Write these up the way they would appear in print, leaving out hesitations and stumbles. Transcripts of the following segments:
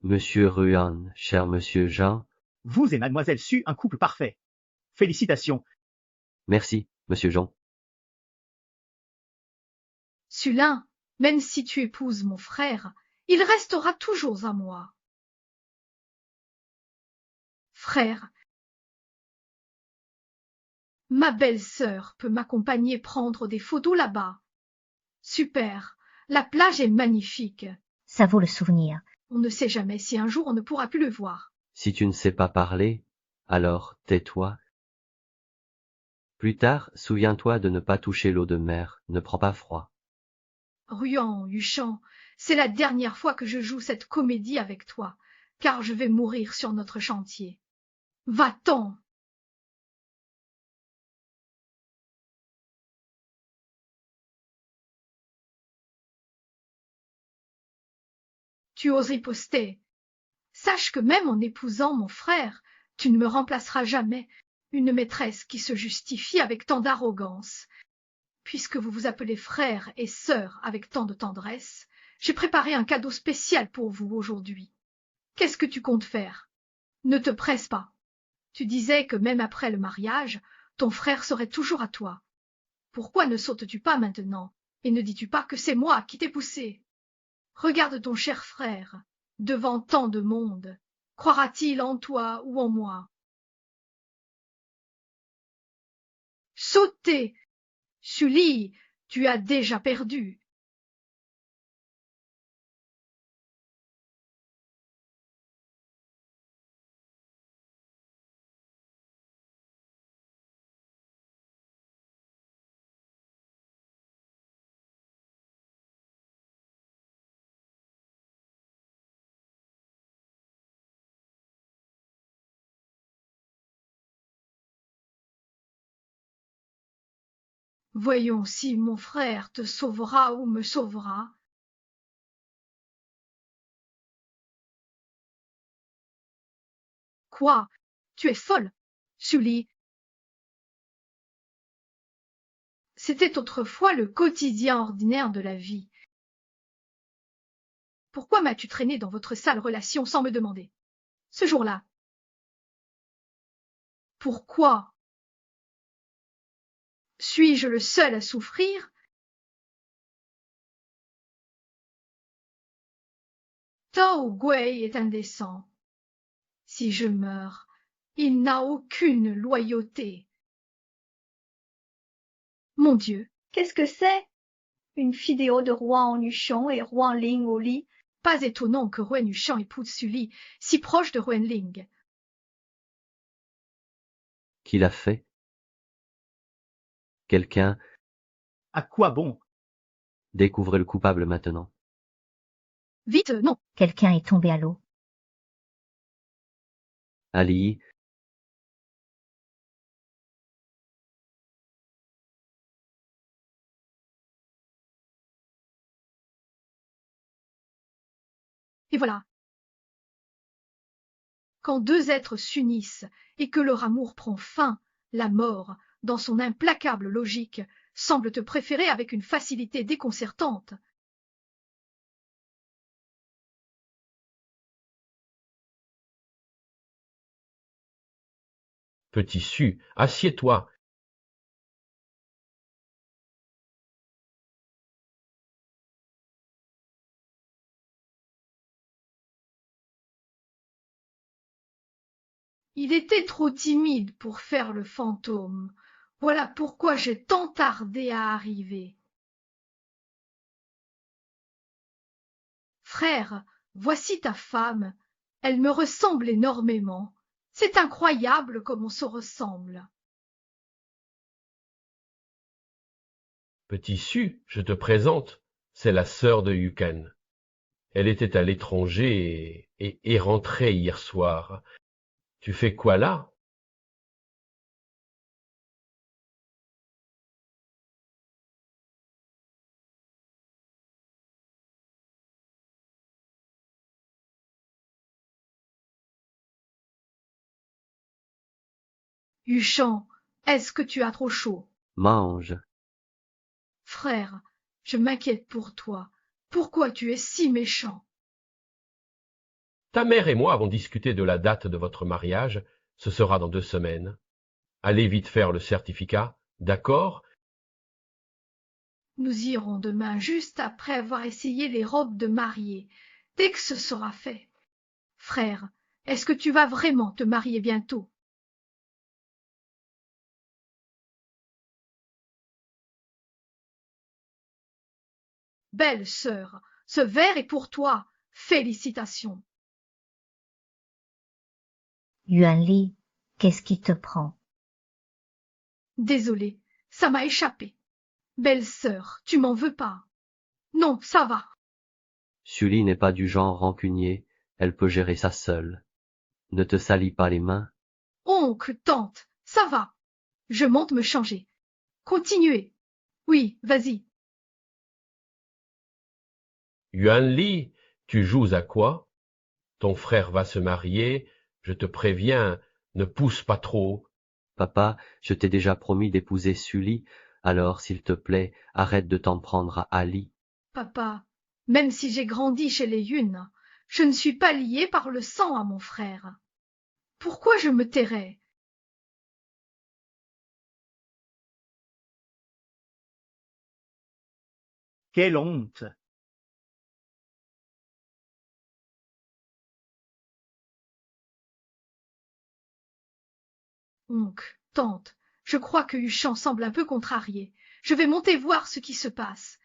Monsieur Ruan, cher monsieur Jean. Vous et mademoiselle Su, un couple parfait. Félicitations. Merci, monsieur Jean. Sulin, même si tu épouses mon frère, il restera toujours à moi. Frère, ma belle-sœur peut m'accompagner prendre des photos là-bas. Super, la plage est magnifique. Ça vaut le souvenir. On ne sait jamais si un jour on ne pourra plus le voir. Si tu ne sais pas parler, alors tais-toi. Plus tard, souviens-toi de ne pas toucher l'eau de mer, ne prends pas froid. Ruan, Huchan, c'est la dernière fois que je joue cette comédie avec toi, car je vais mourir sur notre chantier. Va-t'en! Tu oses riposter. Sache que même en épousant mon frère, tu ne me remplaceras jamais, une maîtresse qui se justifie avec tant d'arrogance. Puisque vous vous appelez frère et sœur avec tant de tendresse, j'ai préparé un cadeau spécial pour vous aujourd'hui. Qu'est-ce que tu comptes faire? Ne te presse pas. Tu disais que même après le mariage, ton frère serait toujours à toi. Pourquoi ne sautes-tu pas maintenant, et ne dis-tu pas que c'est moi qui t'ai poussé? Regarde ton cher frère, devant tant de monde, croira-t-il en toi ou en moi? Sautez! Sully, tu as déjà perdu. Voyons si mon frère te sauvera ou me sauvera. Quoi? Tu es folle, Sully. C'était autrefois le quotidien ordinaire de la vie. Pourquoi m'as-tu traîné dans votre sale relation sans me demander? Ce jour-là. Pourquoi? Suis-je le seul à souffrir? Tao Gui est indécent. Si je meurs, il n'a aucune loyauté. Mon Dieu, Qu'est-ce que c'est? Une vidéo de Ruan Huchan et Ruan Ling au lit. pas étonnant que Ruan Huchan épouse Sully, si proche de Ruan Ling. Qui l'a fait? Quelqu'un? À quoi bon? Découvrez le coupable maintenant. Vite, non. Quelqu'un est tombé à l'eau. Ali, Et voilà. Quand deux êtres s'unissent et que leur amour prend fin, la mort, dans son implacable logique, semble te préférer avec une facilité déconcertante. Petit Su, assieds-toi. Il était trop timide pour faire le fantôme. Voilà pourquoi j'ai tant tardé à arriver. Frère, voici ta femme. Elle me ressemble énormément. C'est incroyable comme on se ressemble. Petit Su, je te présente, c'est la sœur de Yuken. Elle était à l'étranger et est rentrée hier soir. Tu fais quoi là? Huchan, est-ce que tu as trop chaud? mange. Frère, je m'inquiète pour toi. Pourquoi tu es si méchant? Ta mère et moi avons discuté de la date de votre mariage, ce sera dans 2 semaines. Allez vite faire le certificat, d'accord? Nous irons demain juste après avoir essayé les robes de mariée, dès que ce sera fait. Frère, est-ce que tu vas vraiment te marier bientôt? Belle sœur, ce verre est pour toi. Félicitations. Yuan Li, qu'est-ce qui te prend? Désolée, ça m'a échappé. Belle sœur, tu m'en veux pas? Non, ça va. Sully n'est pas du genre rancunier, elle peut gérer ça seule. Ne te salis pas les mains. Oncle, tante, ça va. Je monte me changer. Continuez. Oui, vas-y. Yuan Li, tu joues à quoi? Ton frère va se marier, je te préviens, ne pousse pas trop. Papa, je t'ai déjà promis d'épouser Sully, alors s'il te plaît, arrête de t'en prendre à Ali. Papa, même si j'ai grandi chez les Yun, je ne suis pas liée par le sang à mon frère. Pourquoi je me tairais? Quelle honte! Oncle, tante, je crois que Huchan semble un peu contrarié. Je vais monter voir ce qui se passe.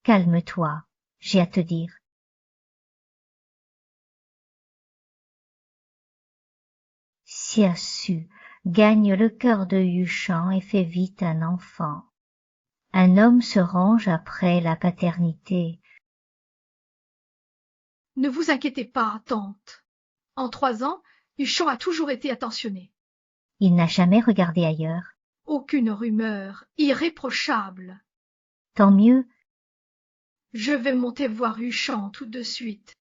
Calme-toi, j'ai à te dire. Xiasu gagne le cœur de Yushan et fait vite un enfant. Un homme se range après la paternité. Ne vous inquiétez pas, tante. En 3 ans, Huchan a toujours été attentionné. Il n'a jamais regardé ailleurs. Aucune rumeur, irréprochable. Tant mieux, Je vais monter voir Huchan tout de suite.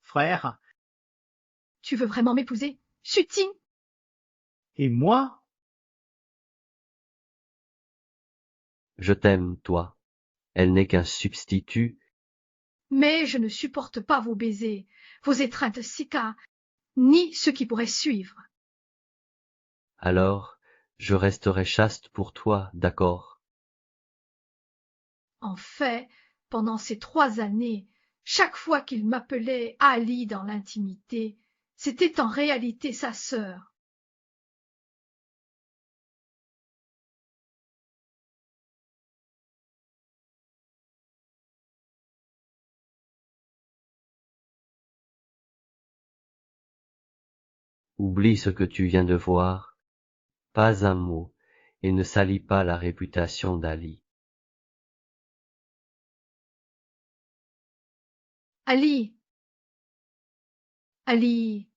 Frère, Tu veux vraiment m'épouser? Suti? et moi? Je t'aime, toi. Elle n'est qu'un substitut. Mais je ne supporte pas vos baisers, vos étreintes sika, ni ce qui pourrait suivre. Alors, je resterai chaste pour toi, d'accord? En fait, pendant ces 3 années, chaque fois qu'il m'appelait Ali dans l'intimité, c'était en réalité sa sœur. Oublie ce que tu viens de voir. Pas un mot, et ne salis pas la réputation d'Ali. Ali, Ali,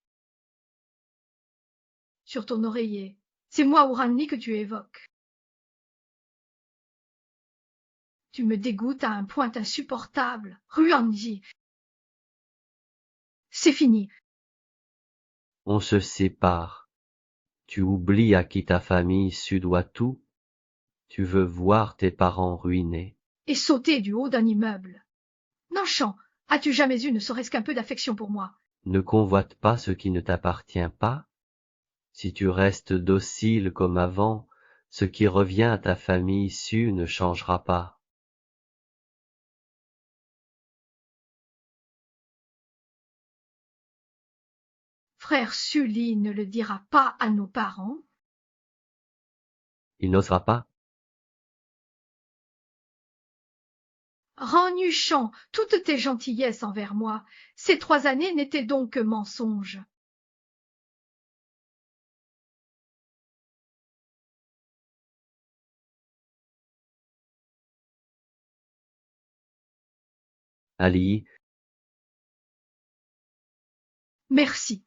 sur ton oreiller, c'est moi Ouranli que tu évoques. Tu me dégoûtes à un point insupportable, Ruanji. C'est fini. On se sépare. Tu oublies à qui ta famille issue doit tout. Tu veux voir tes parents ruinés. Et sauter du haut d'un immeuble. Nanchan, as-tu jamais eu ne serait-ce qu'un peu d'affection pour moi? Ne convoite pas ce qui ne t'appartient pas. Si tu restes docile comme avant, ce qui revient à ta famille issue ne changera pas. Frère Sully ne le dira pas à nos parents. Il n'osera pas. Rends Nuchan toutes tes gentillesses envers moi. Ces 3 années n'étaient donc que mensonges. Ali, Merci.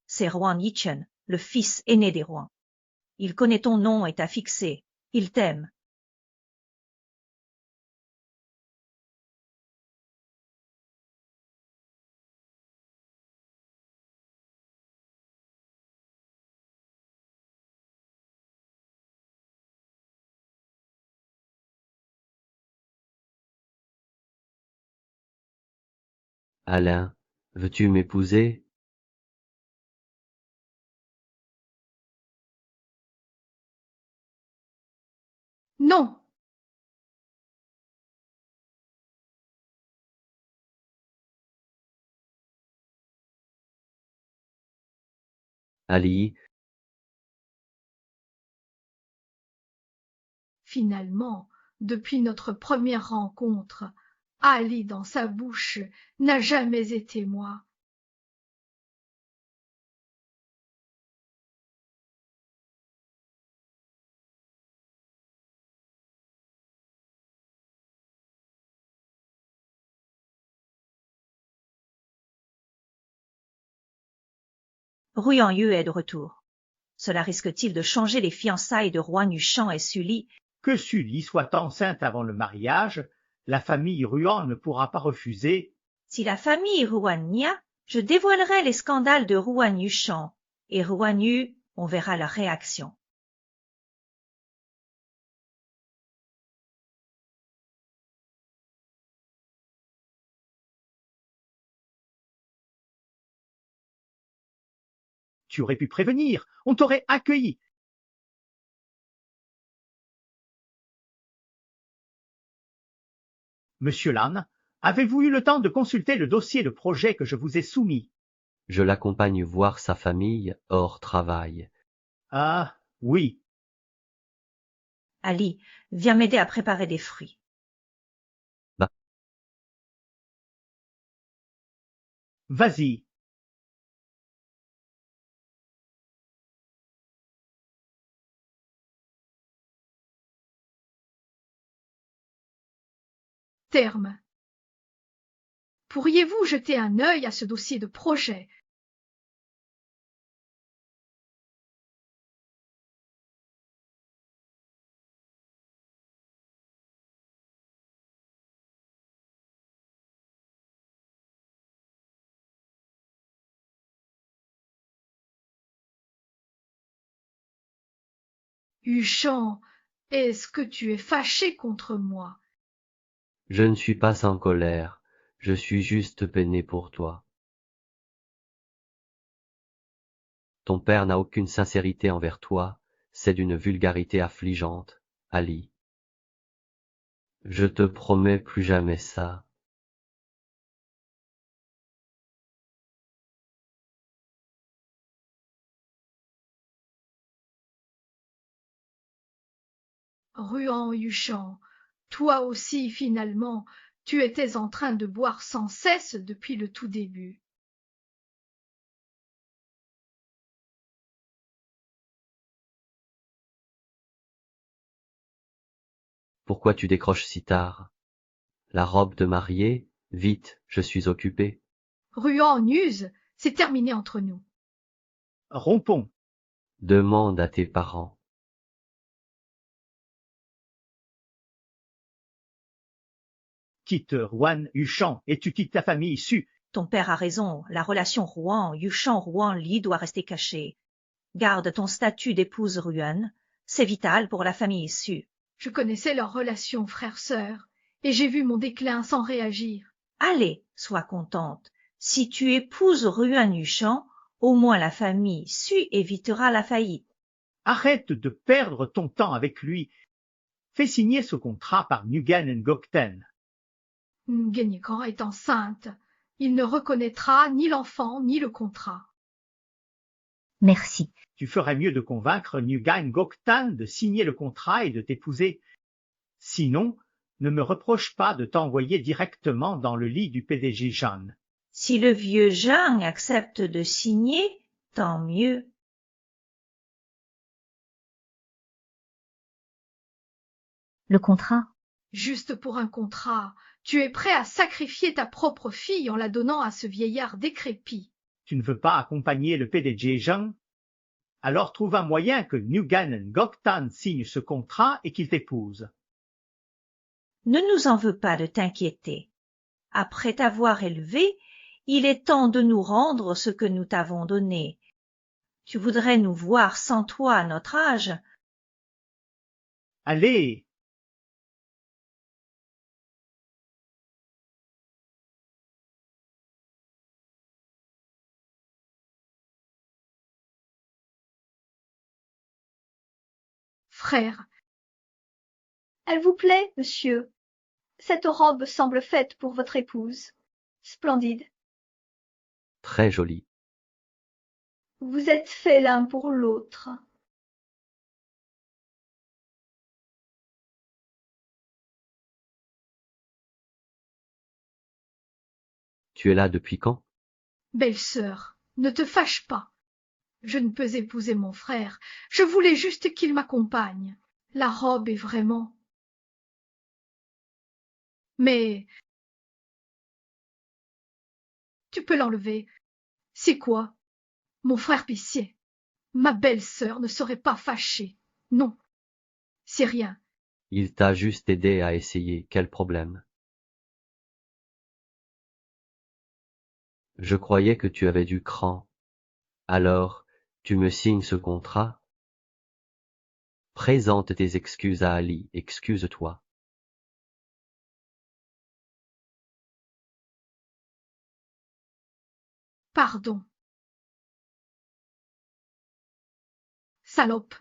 C'est Ruan Yichen, le fils aîné des Ruan. Il connaît ton nom et t'a fixé. Il t'aime. Alain, veux-tu m'épouser? Non. Ali, Finalement, depuis notre première rencontre, Ali dans sa bouche n'a jamais été moi. Ruan Yu est de retour. Cela risque-t-il de changer les fiançailles de Ruan Yuchan et Sully? Que Sully soit enceinte avant le mariage, la famille Ruan ne pourra pas refuser. Si la famille Ruan nia, je dévoilerai les scandales de Ruan Yuchan, et Ruan Yu, on verra leur réaction. Tu aurais pu prévenir, on t'aurait accueilli. Monsieur Lan, avez-vous eu le temps de consulter le dossier de projet que je vous ai soumis? je l'accompagne voir sa famille hors travail. Ah, oui. Ali, viens m'aider à préparer des fruits. Vas-y. Terme. Pourriez-vous jeter un œil à ce dossier de projet? Yuchan, est-ce que tu es fâché contre moi? Je ne suis pas en colère, je suis juste peiné pour toi. Ton père n'a aucune sincérité envers toi, c'est d'une vulgarité affligeante, Ali. Je te promets plus jamais ça. Ruan Yuchan, toi aussi finalement, tu étais en train de boire sans cesse depuis le tout début. Pourquoi tu décroches si tard? La robe de mariée? Vite, je suis occupé. Ruan use, c'est terminé entre nous. Rompons. Demande à tes parents. Quitte Ruan Yuchan et tu quittes ta famille Su. Ton père a raison, la relation Ruan, Yuchan, Ruan Li doit rester cachée. Garde ton statut d'épouse Ruan, c'est vital pour la famille Su. Je connaissais leur relation frère-sœur, et j'ai vu mon déclin sans réagir. Allez, sois contente. Si tu épouses Ruan Yuchan, au moins la famille Su évitera la faillite. Arrête de perdre ton temps avec lui. Fais signer ce contrat par Nguyen Ngokten. Nguyen est enceinte. Il ne reconnaîtra ni l'enfant ni le contrat. Merci. Tu ferais mieux de convaincre Nguyen Ngokten de signer le contrat et de t'épouser. Sinon, ne me reproche pas de t'envoyer directement dans le lit du PDG Jeanne. Si le vieux Zhang accepte de signer, tant mieux. Le contrat? Juste pour un contrat, tu es prêt à sacrifier ta propre fille en la donnant à ce vieillard décrépit. Tu ne veux pas accompagner le PDG Jean? Alors trouve un moyen que Nguyen Ngok signe ce contrat et qu'il t'épouse. Ne nous en veux pas de t'inquiéter. Après t'avoir élevé, il est temps de nous rendre ce que nous t'avons donné. Tu voudrais nous voir sans toi à notre âge? Allez! Frère, Elle vous plaît, monsieur? Cette robe semble faite pour votre épouse. Splendide. Très joli. Vous êtes faits l'un pour l'autre. Tu es là depuis quand? belle-sœur, ne te fâche pas. Je ne peux épouser mon frère, je voulais juste qu'il m'accompagne. La robe est vraiment... Mais... Tu peux l'enlever. C'est quoi? Mon frère pitié. Ma belle-sœur ne serait pas fâchée. Non, c'est rien. Il t'a juste aidé à essayer, quel problème? Je croyais que tu avais du cran. Alors, tu me signes ce contrat? Présente tes excuses à Ali, excuse-toi. Pardon. Salope.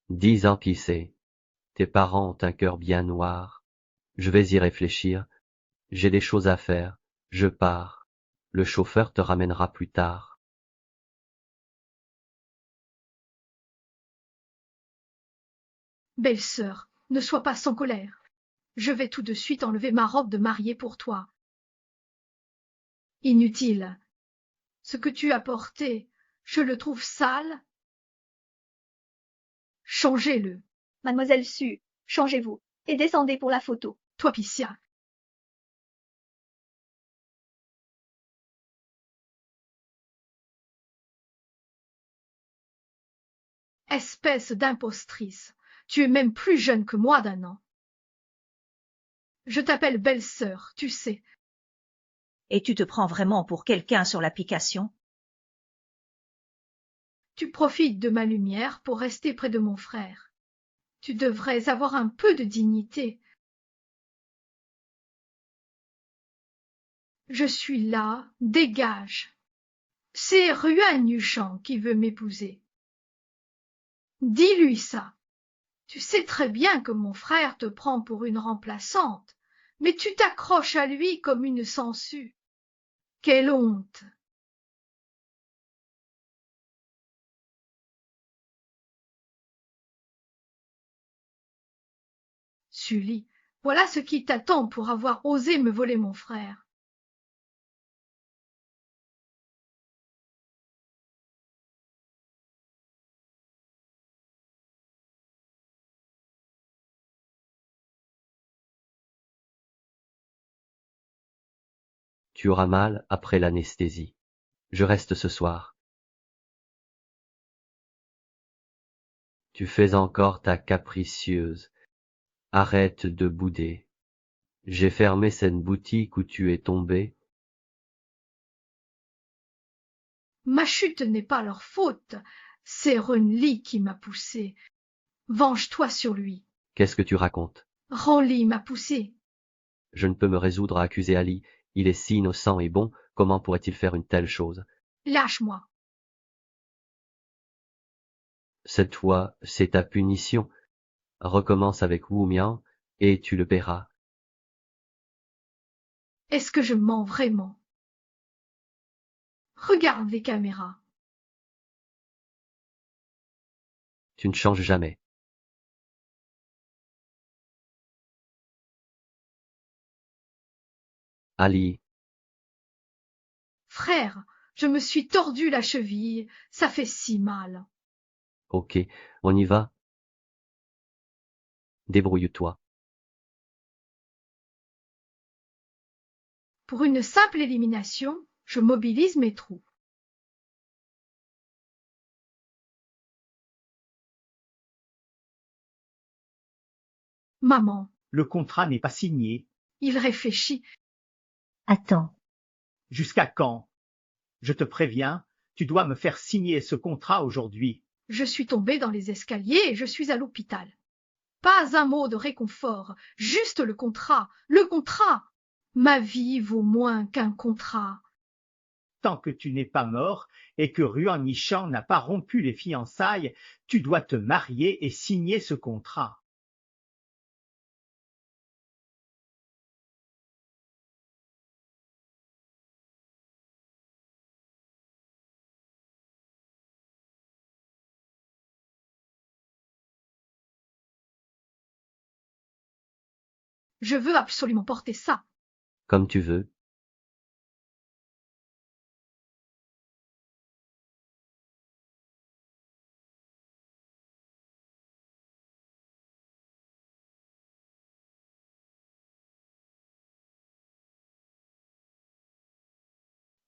Dis ans qui sait. Tes parents ont un cœur bien noir. Je vais y réfléchir. J'ai des choses à faire. Je pars. Le chauffeur te ramènera plus tard. Belle-sœur, ne sois pas sans colère. Je vais tout de suite enlever ma robe de mariée pour toi. Inutile. Ce que tu as porté, je le trouve sale. Changez-le. Mademoiselle Sue, changez-vous et descendez pour la photo. Toi, Pissia. Espèce d'impostrice. Tu es même plus jeune que moi d'un an. Je t'appelle belle-sœur, tu sais. Et tu te prends vraiment pour quelqu'un sur l'application? Tu profites de ma lumière pour rester près de mon frère. Tu devrais avoir un peu de dignité. Je suis là, dégage. C'est Ruan Yuchang qui veut m'épouser. Dis-lui ça. Tu sais très bien que mon frère te prend pour une remplaçante, mais tu t'accroches à lui comme une sangsue. Quelle honte! Sully, voilà ce qui t'attend pour avoir osé me voler mon frère. Tu auras mal après l'anesthésie. Je reste ce soir. Tu fais encore ta capricieuse. Arrête de bouder. J'ai fermé cette boutique où tu es tombé. Ma chute n'est pas leur faute. C'est Renly qui m'a poussé. Venge-toi sur lui. Qu'est-ce que tu racontes? Renly m'a poussé. Je ne peux me résoudre à accuser Ali. Il est si innocent et bon, comment pourrait-il faire une telle chose? Lâche-moi. Cette fois, c'est ta punition. Recommence avec Wu Mian, et tu le paieras. Est-ce que je mens vraiment? Regarde les caméras. Tu ne changes jamais. Ali, Frère, je me suis tordu la cheville, ça fait si mal. Ok, on y va. Débrouille-toi. Pour une simple élimination, je mobilise mes troupes. Maman, Le contrat n'est pas signé. il réfléchit. Attends, Jusqu'à quand? Je te préviens, tu dois me faire signer ce contrat aujourd'hui. Je suis tombé dans les escaliers et je suis à l'hôpital. Pas un mot de réconfort, juste le contrat, le contrat. Ma vie vaut moins qu'un contrat. Tant que tu n'es pas mort et que Ruan Yishan n'a pas rompu les fiançailles, tu dois te marier et signer ce contrat. Je veux absolument porter ça. Comme tu veux.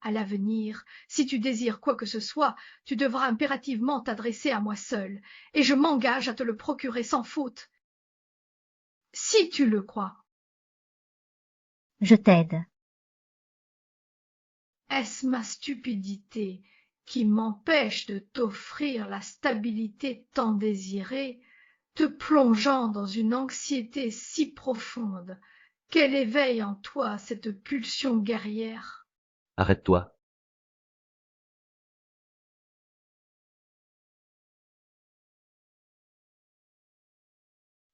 À l'avenir, si tu désires quoi que ce soit, tu devras impérativement t'adresser à moi seul, et je m'engage à te le procurer sans faute. Si tu le crois. je t'aide. Est-ce ma stupidité qui m'empêche de t'offrir la stabilité tant désirée, te plongeant dans une anxiété si profonde qu'elle éveille en toi cette pulsion guerrière? Arrête-toi.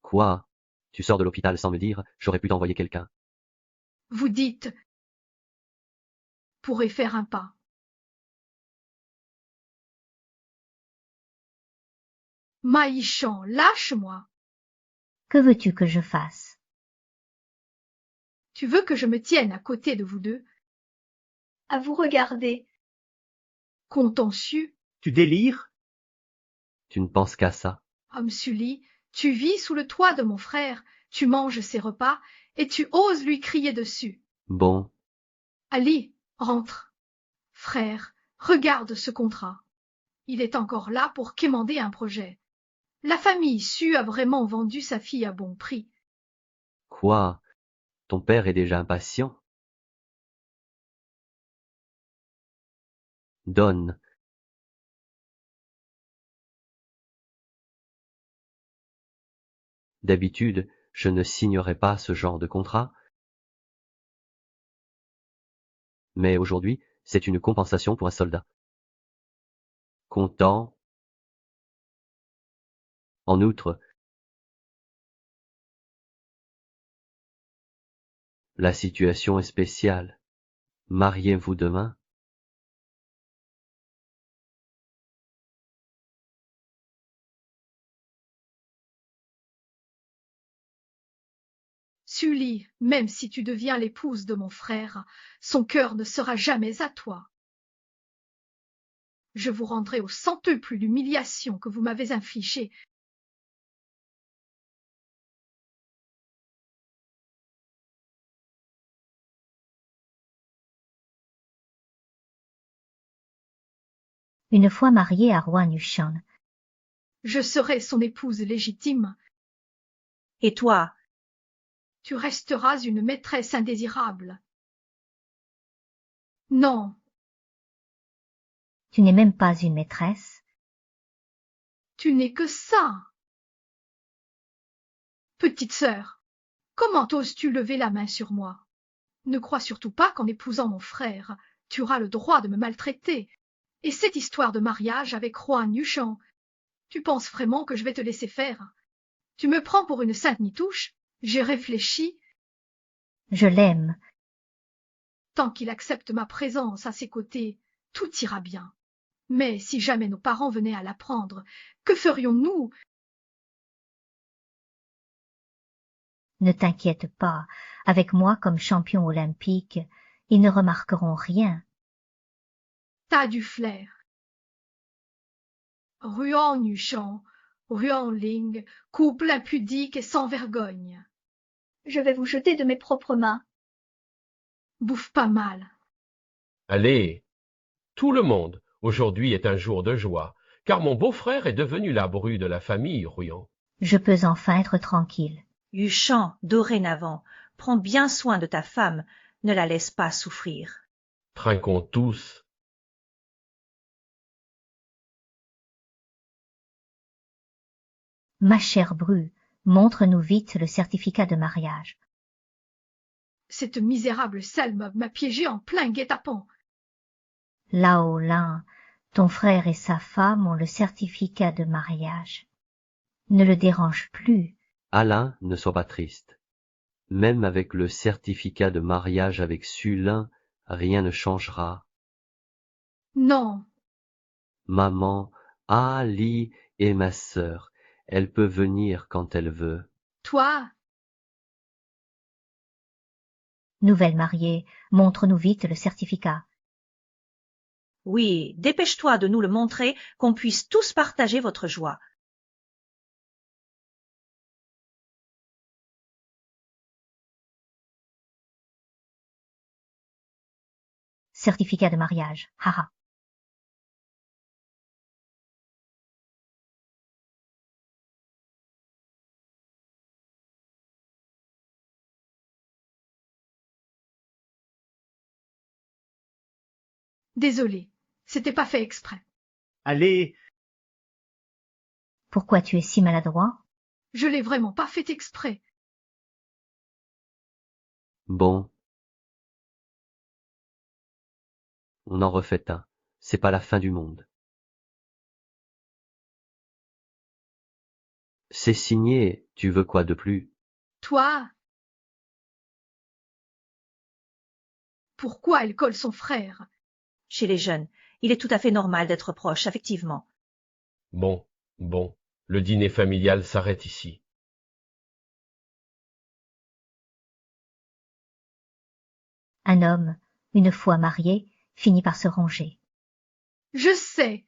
Quoi? Tu sors de l'hôpital sans me dire, j'aurais pu t'envoyer quelqu'un. Vous dites « pourrait faire un pas ». Maïchan, lâche-moi. Que veux-tu que je fasse? Tu veux que je me tienne à côté de vous deux? À vous regarder. Contentieux, Tu délires? Tu ne penses qu'à ça. homme Sully, tu vis sous le toit de mon frère, tu manges ses repas, et tu oses lui crier dessus. Bon, Ali, rentre. Frère, regarde ce contrat. Il est encore là pour quémander un projet. La famille Su a vraiment vendu sa fille à bon prix. quoi? Ton père est déjà impatient? Donne. D'habitude, je ne signerais pas ce genre de contrat. Mais aujourd'hui, c'est une compensation pour un soldat. Content. En outre, la situation est spéciale. Mariez-vous demain? Sully, même si tu deviens l'épouse de mon frère, son cœur ne sera jamais à toi. Je vous rendrai au centuple l'humiliation que vous m'avez infligée. Une fois mariée à Ruan Yushan, Je serai son épouse légitime. Et toi, Tu resteras une maîtresse indésirable. Non, tu n'es même pas une maîtresse. tu n'es que ça. Petite sœur, comment oses-tu lever la main sur moi? Ne crois surtout pas qu'en épousant mon frère, tu auras le droit de me maltraiter. Et cette histoire de mariage avec Juan Yushan, tu penses vraiment que je vais te laisser faire? Tu me prends pour une sainte nitouche? J'ai réfléchi. Je l'aime. Tant qu'il accepte ma présence à ses côtés, tout ira bien. Mais si jamais nos parents venaient à l'apprendre, que ferions-nous? Ne t'inquiète pas. Avec moi comme champion olympique, ils ne remarqueront rien. T'as du flair. Ruan Nuchan, Ruan Ling, couple impudique et sans vergogne. Je vais vous jeter de mes propres mains. Bouffe pas mal. Allez, tout le monde, aujourd'hui est un jour de joie, car mon beau-frère est devenu la bru de la famille Ruan. Je peux enfin être tranquille. Yuchan, dorénavant, prends bien soin de ta femme, ne la laisse pas souffrir. Trinquons tous. Ma chère Bru, montre-nous vite le certificat de mariage. Cette misérable salme m'a piégé en plein guet-apens. Lao Lin, ton frère et sa femme ont le certificat de mariage. Ne le dérange plus. Alain, ne sois pas triste. Même avec le certificat de mariage avec Sulin, rien ne changera. Non, Maman, Ali est ma sœur. Elle peut venir quand elle veut. toi, Nouvelle mariée, montre-nous vite le certificat. Oui, dépêche-toi de nous le montrer, qu'on puisse tous partager votre joie. Certificat de mariage, haha. désolé, c'était pas fait exprès. Allez, Pourquoi tu es si maladroit? Je l'ai vraiment pas fait exprès. Bon. On en refait un. C'est pas la fin du monde. C'est signé, tu veux quoi de plus? Toi, pourquoi elle colle son frère? Chez les jeunes, il est tout à fait normal d'être proche, effectivement. Bon, bon, le dîner familial s'arrête ici. Un homme, une fois marié, finit par se ranger. Je sais.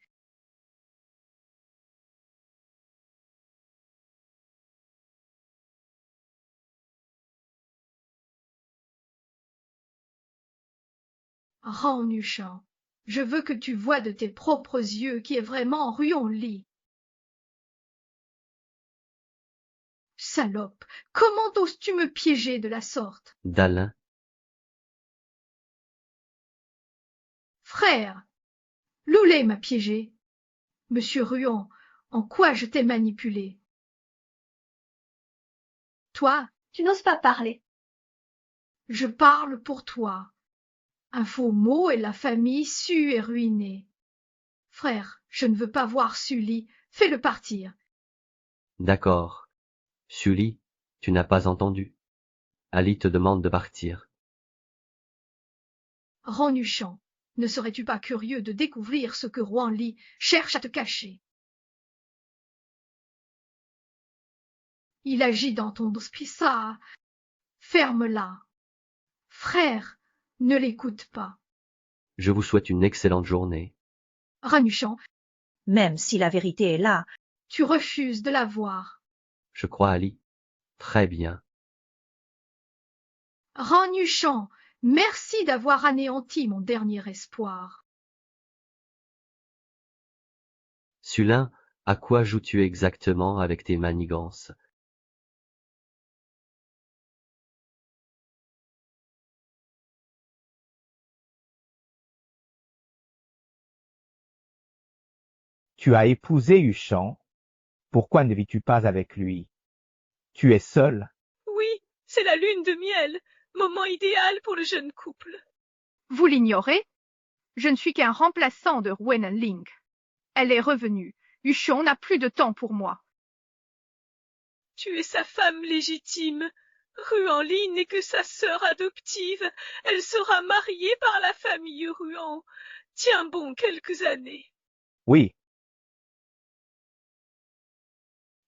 Rends Nuchan, je veux que tu vois de tes propres yeux qui est vraiment Ruon-Li. Salope, comment oses-tu me piéger de la sorte? D'Alain, Frère, Loulé m'a piégé. Monsieur Ruon, en quoi je t'ai manipulé? Toi, Tu n'oses pas parler. je parle pour toi. Un faux mot et la famille sue et ruinée. Frère, je ne veux pas voir Sully, fais-le partir. d'accord. Sully, tu n'as pas entendu. Ali te demande de partir. Ranuchan, ne serais-tu pas curieux de découvrir ce que Ruan-Li cherche à te cacher? Il agit dans ton spissa. Ferme-la. Frère, ne l'écoute pas. Je vous souhaite une excellente journée. Ranuchan, Même si la vérité est là, tu refuses de la voir. Je crois Ali. Très bien. Ranuchan, merci d'avoir anéanti mon dernier espoir. Sulin, à quoi joues-tu exactement avec tes manigances? Tu as épousé Huchan. Pourquoi ne vis-tu pas avec lui? Tu es seul. Oui, c'est la lune de miel, moment idéal pour le jeune couple. Vous l'ignorez? Je ne suis qu'un remplaçant de Wen Ling. Elle est revenue. Huchon n'a plus de temps pour moi. Tu es sa femme légitime. Ruan-Li n'est que sa sœur adoptive. Elle sera mariée par la famille Ruan. Tiens bon quelques années. Oui,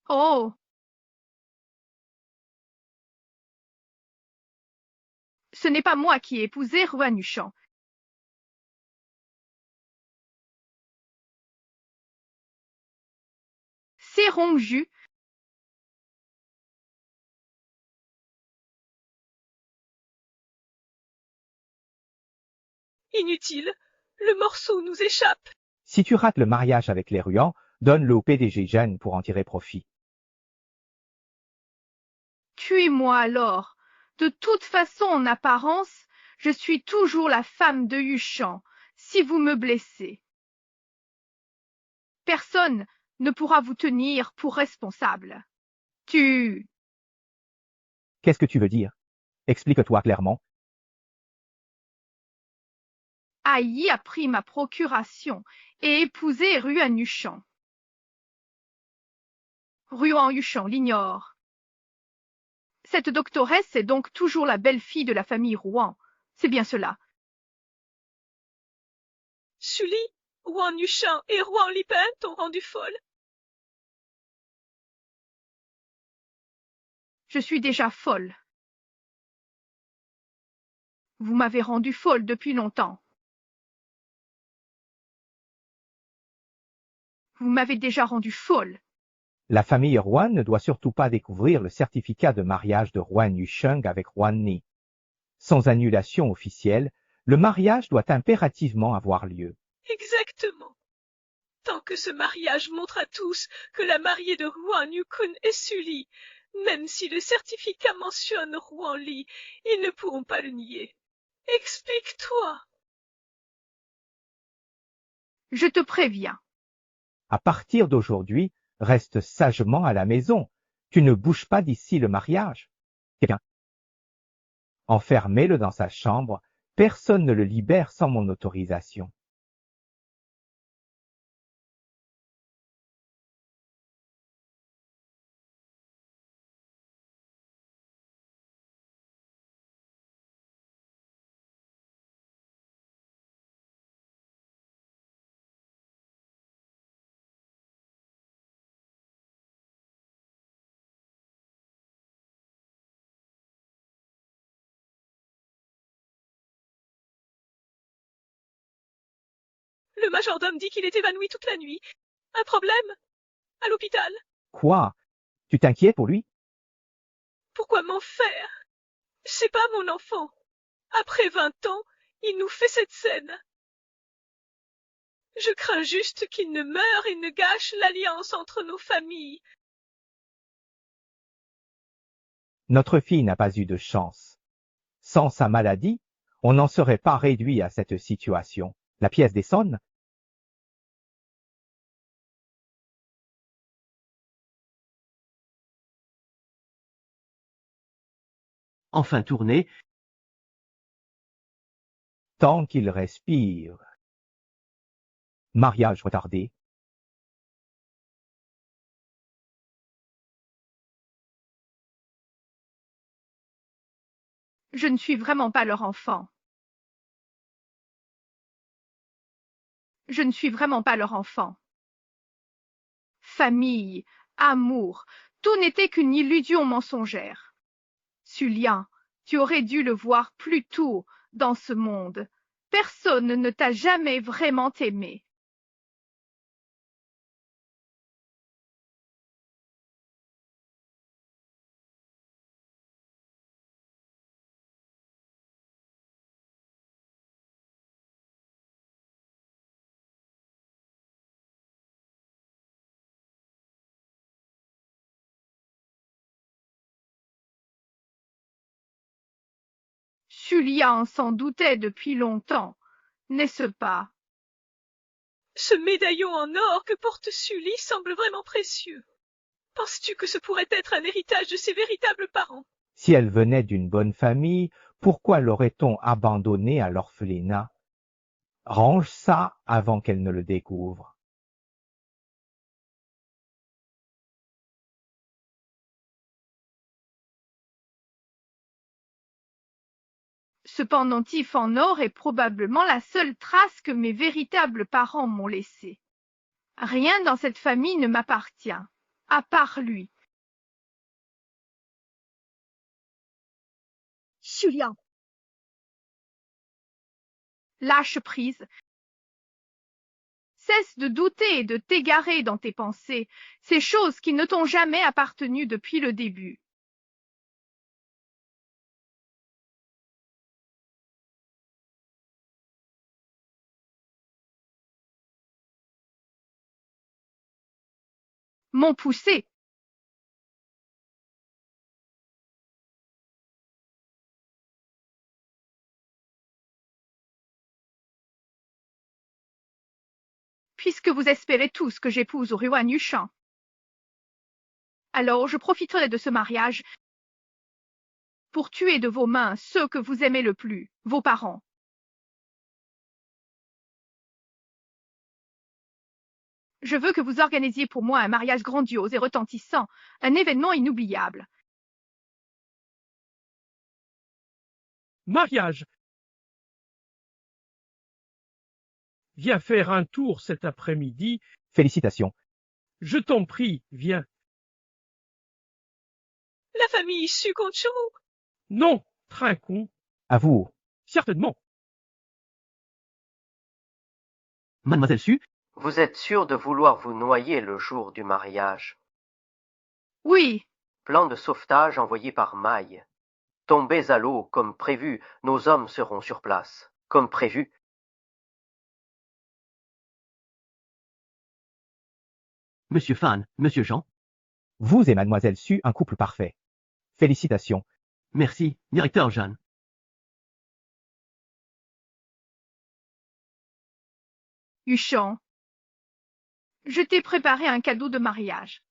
Oh! Ce n'est pas moi qui ai épousé Ruan Huchan. Serrong-Ju. Inutile, le morceau nous échappe. Si tu rates le mariage avec les Ruan, donne-le au PDG Jeanne pour en tirer profit. Tuez-moi alors. De toute façon, en apparence, je suis toujours la femme de Yuchan, si vous me blessez. Personne ne pourra vous tenir pour responsable. Qu'est-ce que tu veux dire? Explique-toi clairement. Aïe a pris ma procuration et épousé Ruan Yuchan. Ruan Yuchan l'ignore. Cette doctoresse est donc toujours la belle-fille de la famille Rouen. C'est bien cela. Sully, Huan Yuchan et Huan Lipen t'ont rendu folle. Je suis déjà folle. Vous m'avez rendue folle depuis longtemps. Vous m'avez déjà rendue folle. La famille Ruan ne doit surtout pas découvrir le certificat de mariage de Ruan Yusheng avec Ruan Ni. Sans annulation officielle, le mariage doit impérativement avoir lieu. Exactement. Tant que ce mariage montre à tous que la mariée de Huan Yukun est Sully, même si le certificat mentionne Huan Li, ils ne pourront pas le nier. Explique-toi. Je te préviens. À partir d'aujourd'hui, reste sagement à la maison. Tu ne bouges pas d'ici le mariage. Eh bien, enfermez-le dans sa chambre. Personne ne le libère sans mon autorisation. Le majordome dit qu'il est évanoui toute la nuit. Un problème? À l'hôpital? Quoi? Tu t'inquiètes pour lui? Pourquoi m'en faire? C'est pas mon enfant. Après 20 ans, il nous fait cette scène. Je crains juste qu'il ne meure et ne gâche l'alliance entre nos familles. Notre fille n'a pas eu de chance. Sans sa maladie, on n'en serait pas réduit à cette situation. La pièce d'Essonne? Enfin tourné, Tant qu'il respire. Mariage retardé. Je ne suis vraiment pas leur enfant. Je ne suis vraiment pas leur enfant. Famille, amour, tout n'était qu'une illusion mensongère. Sulien, tu aurais dû le voir plus tôt dans ce monde. Personne ne t'a jamais vraiment aimé. Julien s'en doutait depuis longtemps, n'est-ce pas? Ce médaillon en or que porte Sully semble vraiment précieux. Penses-tu que ce pourrait être un héritage de ses véritables parents? Si elle venait d'une bonne famille, pourquoi l'aurait-on abandonnée à l'orphelinat? Range ça avant qu'elle ne le découvre. Ce pendentif en or est probablement la seule trace que mes véritables parents m'ont laissée. Rien dans cette famille ne m'appartient, à part lui. Julien, Lâche prise. Cesse de douter et de t'égarer dans tes pensées, ces choses qui ne t'ont jamais appartenu depuis le début. M'ont poussé. Puisque vous espérez tous que j'épouse Ruan Yushan, alors je profiterai de ce mariage pour tuer de vos mains ceux que vous aimez le plus, vos parents. Je veux que vous organisiez pour moi un mariage grandiose et retentissant, un événement inoubliable. Mariage. Viens faire un tour cet après-midi. Félicitations. Je t'en prie, viens. La famille Su compte sur vous. Non, trinquons. À vous. Certainement. Mademoiselle Su, Vous êtes sûr de vouloir vous noyer le jour du mariage? Oui, Plan de sauvetage envoyé par Maille. Tombez à l'eau comme prévu, nos hommes seront sur place. Comme prévu. Monsieur Fan, Monsieur Jean, Vous et Mademoiselle Su, un couple parfait. Félicitations. merci, directeur Jeanne. Yushan, je t'ai préparé un cadeau de mariage.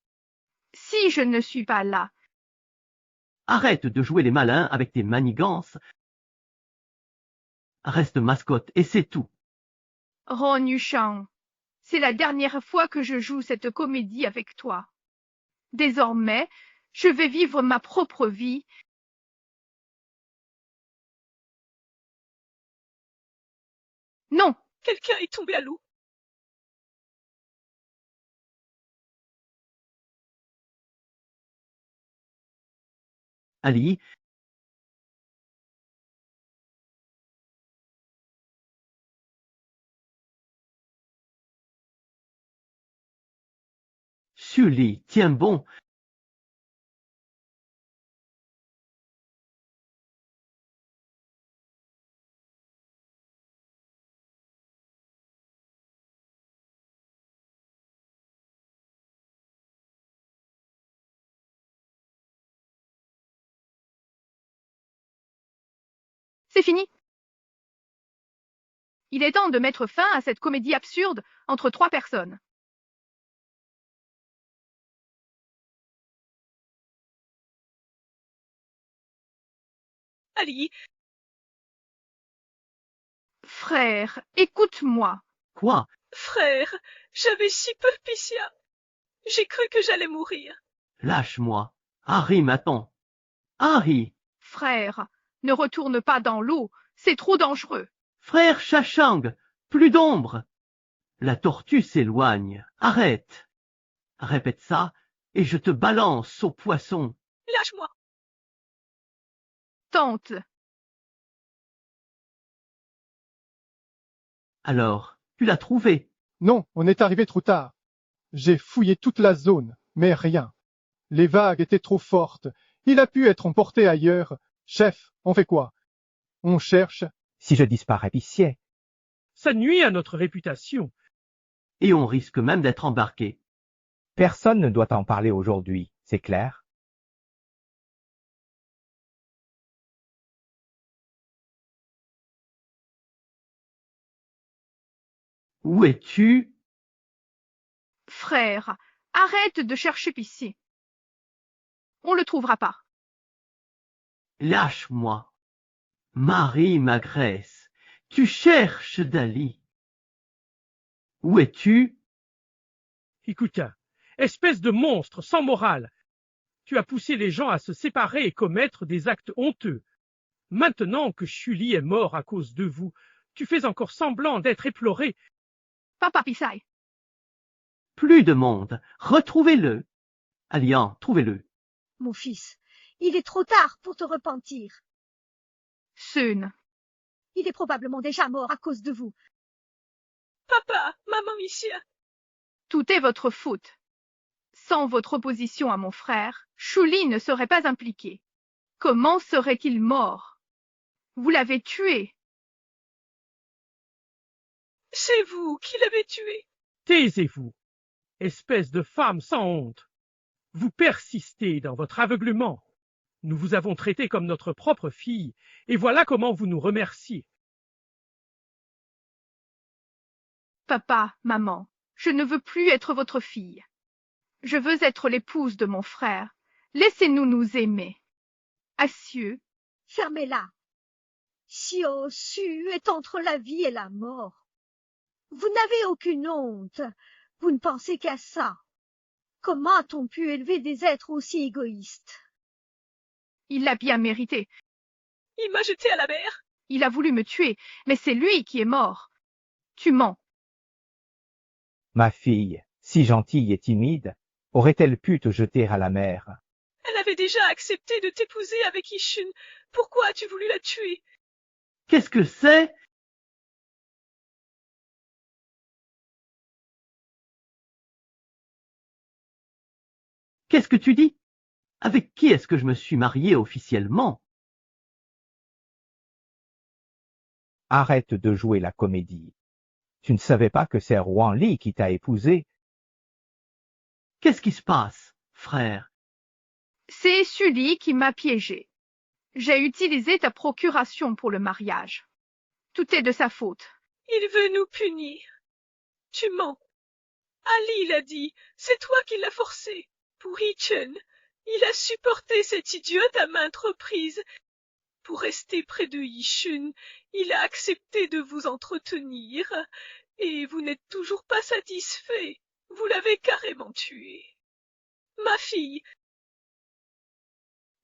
Si je ne suis pas là, Arrête de jouer les malins avec tes manigances. Reste mascotte et c'est tout. Ron Yushan, c'est la dernière fois que je joue cette comédie avec toi. Désormais, je vais vivre ma propre vie. Non, Quelqu'un est tombé à l'eau. Ali, Sully, tiens bon. c'est fini. Il est temps de mettre fin à cette comédie absurde entre trois personnes. Ali, Frère, écoute-moi. Quoi? frère, j'avais si peu Pissia. J'ai cru que j'allais mourir. Lâche-moi. Harry m'attend. Harry! Frère, ne retourne pas dans l'eau, c'est trop dangereux. Frère Shashang, plus d'ombre. La tortue s'éloigne. Arrête. Répète ça, et je te balance au poisson. Lâche-moi. Tante, Alors, tu l'as trouvé. Non, on est arrivé trop tard. J'ai fouillé toute la zone, mais rien. Les vagues étaient trop fortes. Il a pu être emporté ailleurs. Chef, on fait quoi? On cherche. Si je disparais, pitié. Ça nuit à notre réputation. Et on risque même d'être embarqué. Personne ne doit en parler aujourd'hui, c'est clair? Où es-tu? frère, arrête de chercher Pissi. On le trouvera pas. Lâche-moi. Marie m'agresse. Tu cherches Dali. Où es-tu? Écoute, espèce de monstre sans morale. Tu as poussé les gens à se séparer et commettre des actes honteux. Maintenant que Sully est mort à cause de vous, tu fais encore semblant d'être éploré. Papa Pisai. Plus de monde. Retrouvez-le. Alian, trouvez-le. Mon fils, il est trop tard pour te repentir. Sun. Il est probablement déjà mort à cause de vous. Papa, maman ici. Tout est votre faute. Sans votre opposition à mon frère, Shuli ne serait pas impliqué. Comment serait-il mort? Vous l'avez tué. C'est vous qui l'avez tué. Taisez-vous, espèce de femme sans honte. Vous persistez dans votre aveuglement. Nous vous avons traité comme notre propre fille, et voilà comment vous nous remerciez. Papa, maman, je ne veux plus être votre fille. Je veux être l'épouse de mon frère. Laissez-nous nous aimer. Assieux. Fermez-la. Su est entre la vie et la mort. Vous n'avez aucune honte. Vous ne pensez qu'à ça. Comment a-t-on pu élever des êtres aussi égoïstes? Il l'a bien mérité. Il m'a jeté à la mer. Il a voulu me tuer, mais c'est lui qui est mort. Tu mens. Ma fille, si gentille et timide, aurait-elle pu te jeter à la mer? Elle avait déjà accepté de t'épouser avec Ishun. Pourquoi as-tu voulu la tuer? Qu'est-ce que c'est? Qu'est-ce que tu dis? Avec qui est-ce que je me suis marié officiellement? Arrête de jouer la comédie. Tu ne savais pas que c'est Ruan Li qui t'a épousé? Qu'est-ce qui se passe, frère? C'est Sully qui m'a piégé. J'ai utilisé ta procuration pour le mariage. Tout est de sa faute. Il veut nous punir. Tu mens. Ali l'a dit, c'est toi qui l'as forcé. Pour Ichen, il a supporté cette idiote à maintes reprises. Pour rester près de Ishun, il a accepté de vous entretenir, et vous n'êtes toujours pas satisfait. Vous l'avez carrément tué. Ma fille.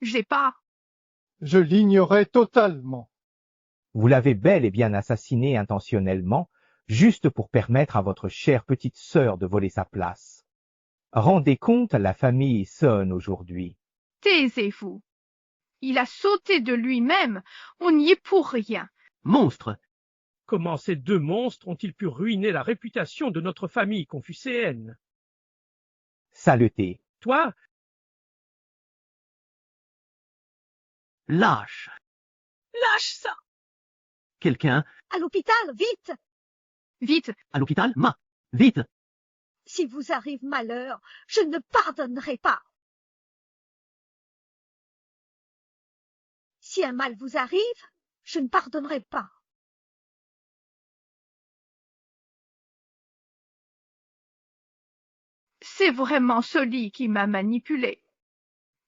J'ai pas. Je l'ignorais totalement. Vous l'avez bel et bien assassiné intentionnellement, juste pour permettre à votre chère petite sœur de voler sa place. Rendez compte à la famille Sun aujourd'hui. Taisez-vous. Il a sauté de lui-même, on n'y est pour rien. Monstre! Comment ces deux monstres ont-ils pu ruiner la réputation de notre famille confucéenne? Saleté. Toi? Lâche! Lâche ça! Quelqu'un? À l'hôpital, vite! Vite! À l'hôpital, vite! Si vous arrive malheur, je ne pardonnerai pas. Si un mal vous arrive, je ne pardonnerai pas. C'est vraiment Sully qui m'a manipulé.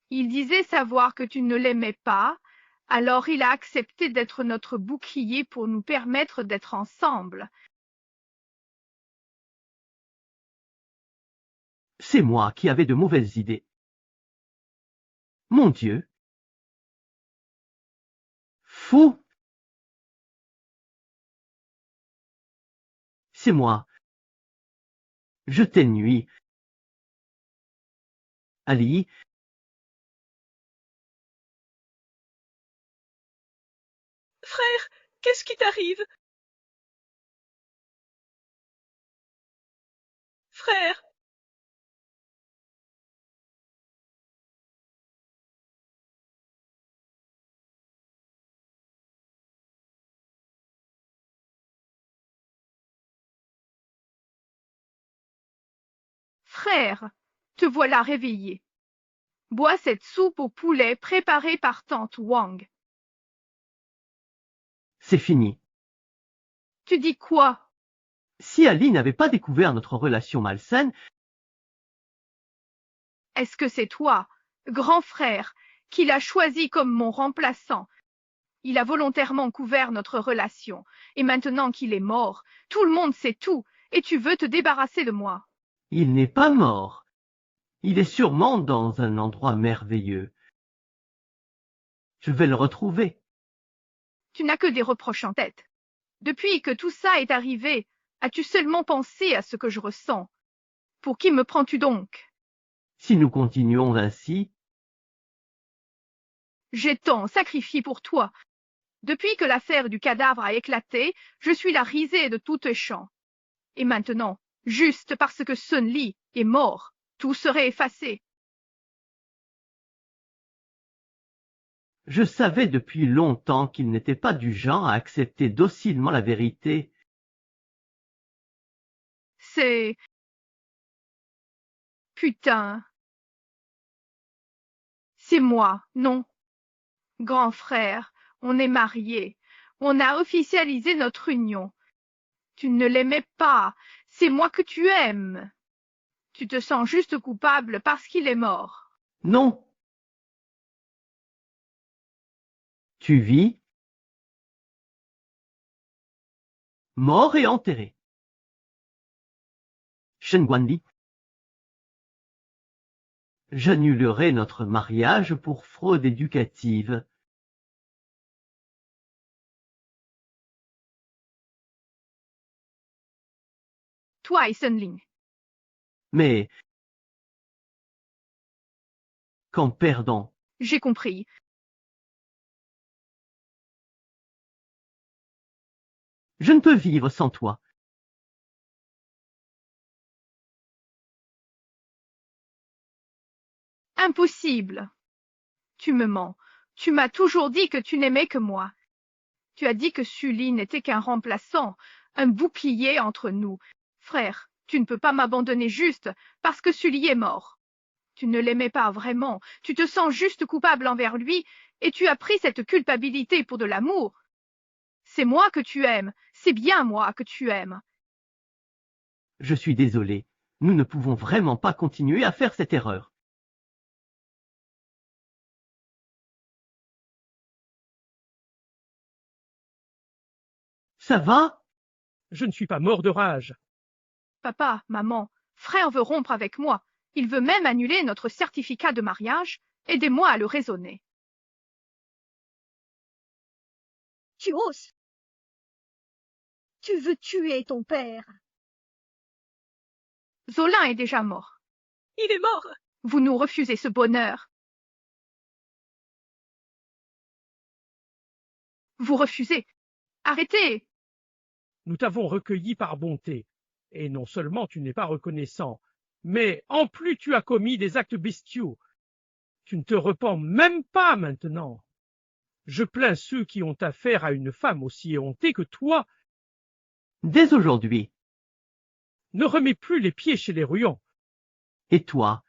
Il disait savoir que tu ne l'aimais pas, alors il a accepté d'être notre bouclier pour nous permettre d'être ensemble. C'est moi qui avais de mauvaises idées. Mon Dieu! Fou! C'est moi. Je t'ai nui. Ali, Frère, qu'est-ce qui t'arrive? Frère! Frère, te voilà réveillé. Bois cette soupe au poulet préparée par tante Wang. c'est fini. Tu dis quoi? Si Ali n'avait pas découvert notre relation malsaine, Est-ce que c'est toi, grand frère, qui l'as choisi comme mon remplaçant? Il a volontairement couvert notre relation, et maintenant qu'il est mort, tout le monde sait tout, et tu veux te débarrasser de moi. il n'est pas mort. Il est sûrement dans un endroit merveilleux. Je vais le retrouver. Tu n'as que des reproches en tête. Depuis que tout ça est arrivé, as-tu seulement pensé à ce que je ressens? Pour qui me prends-tu donc? Si nous continuons ainsi, J'ai tant sacrifié pour toi. Depuis que l'affaire du cadavre a éclaté, je suis la risée de tous tes chants. Et maintenant, juste parce que Sun Li est mort, tout serait effacé. Je savais depuis longtemps qu'il n'était pas du genre à accepter docilement la vérité. C'est... Putain. C'est moi, non. Grand frère, on est mariés. On a officialisé notre union. Tu ne l'aimais pas. C'est moi que tu aimes. Tu te sens juste coupable parce qu'il est mort. Non. Tu vis, mort et enterré. Shen Guanli. J'annulerai notre mariage pour fraude éducative. Toi et Sun Ling. Mais qu'en perdant. J'ai compris. Je ne peux vivre sans toi. Impossible. Tu me mens. Tu m'as toujours dit que tu n'aimais que moi. Tu as dit que Sully n'était qu'un remplaçant, un bouclier entre nous. Frère, tu ne peux pas m'abandonner juste parce que Sully est mort. Tu ne l'aimais pas vraiment, tu te sens juste coupable envers lui, et tu as pris cette culpabilité pour de l'amour. C'est moi que tu aimes, c'est bien moi que tu aimes. Je suis désolé. Nous ne pouvons vraiment pas continuer à faire cette erreur. Ça va? Je ne suis pas mort de rage. Papa, maman, frère veut rompre avec moi. Il veut même annuler notre certificat de mariage. Aidez-moi à le raisonner. Tu oses. Tu veux tuer ton père. Zolin est déjà mort. Il est mort. Vous nous refusez ce bonheur. Vous refusez. Arrêtez. Nous t'avons recueilli par bonté, et non seulement tu n'es pas reconnaissant, mais en plus tu as commis des actes bestiaux. Tu ne te repens même pas maintenant. Je plains ceux qui ont affaire à une femme aussi éhontée que toi. Dès aujourd'hui. Ne remets plus les pieds chez les Ruans. Et toi?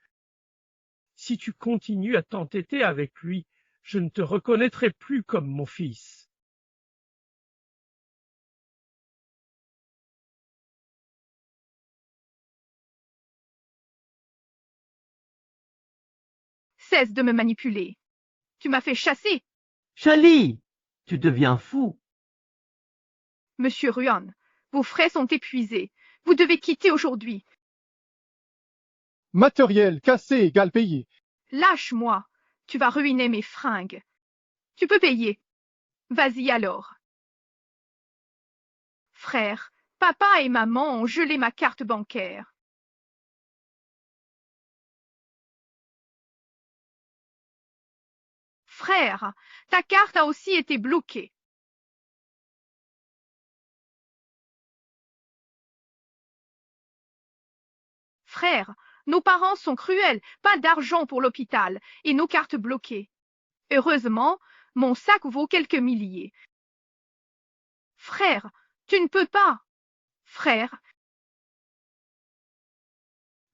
Si tu continues à t'entêter avec lui, je ne te reconnaîtrai plus comme mon fils. Cesse de me manipuler. Tu m'as fait chasser. Chali, tu deviens fou. Monsieur Ruan, vos frais sont épuisés. Vous devez quitter aujourd'hui. Matériel cassé égale payé. Lâche-moi. Tu vas ruiner mes fringues. Tu peux payer. Vas-y alors. Frère, papa et maman ont gelé ma carte bancaire. Frère, ta carte a aussi été bloquée. Frère, nos parents sont cruels, pas d'argent pour l'hôpital et nos cartes bloquées. Heureusement, mon sac vaut quelques milliers. Frère, tu ne peux pas. Frère.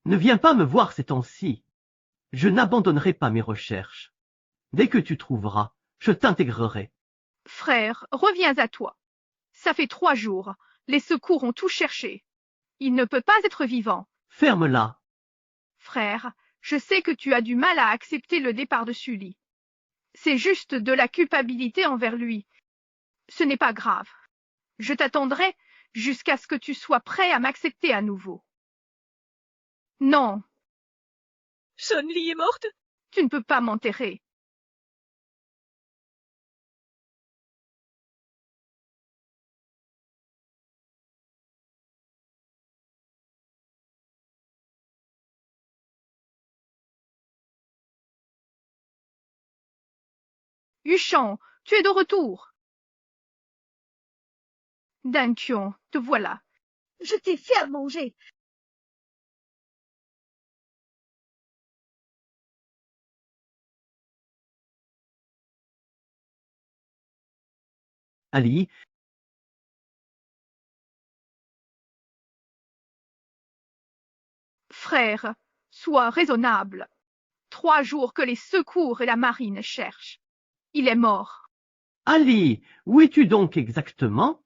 Ne viens pas me voir ces temps-ci. Je n'abandonnerai pas mes recherches. Dès que tu trouveras, je t'intégrerai. Frère, reviens à toi. Ça fait 3 jours. Les secours ont tout cherché. Il ne peut pas être vivant. Ferme-la. Frère, je sais que tu as du mal à accepter le départ de Sully. C'est juste de la culpabilité envers lui. Ce n'est pas grave. Je t'attendrai jusqu'à ce que tu sois prêt à m'accepter à nouveau. Non. Sun Li est morte? Tu ne peux pas m'enterrer. Yushang, tu es de retour. Danqiong, te voilà. Je t'ai fait à manger. Ali, Frère, sois raisonnable. 3 jours que les secours et la marine cherchent. Il est mort. Ali, où es-tu donc exactement?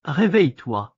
Réveille-toi.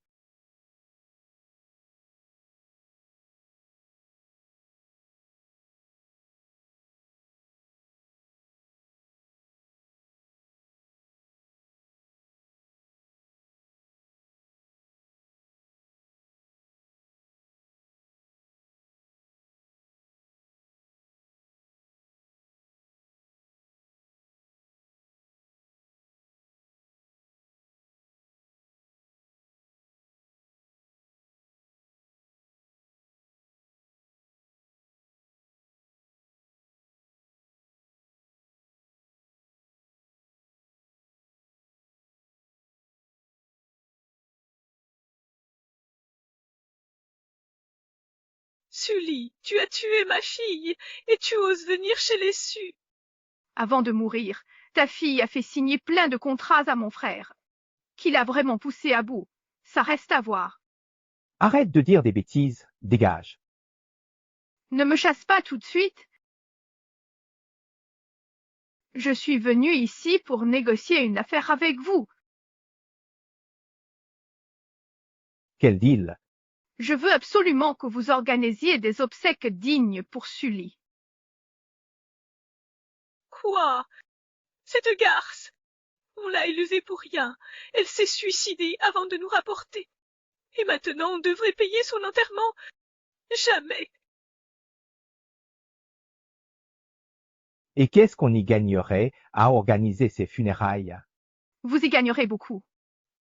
Sully, tu as tué ma fille, et tu oses venir chez les Sus. Avant de mourir, ta fille a fait signer plein de contrats à mon frère. Qui l'a vraiment poussé à bout? Ça reste à voir. Arrête de dire des bêtises, dégage. Ne me chasse pas tout de suite. Je suis venu ici pour négocier une affaire avec vous. Quel deal? Je veux absolument que vous organisiez des obsèques dignes pour Sully. Quoi? Cette garce! On l'a élevée pour rien. Elle s'est suicidée avant de nous rapporter. Et maintenant on devrait payer son enterrement? Jamais! Et qu'est-ce qu'on y gagnerait à organiser ces funérailles? Vous y gagnerez beaucoup.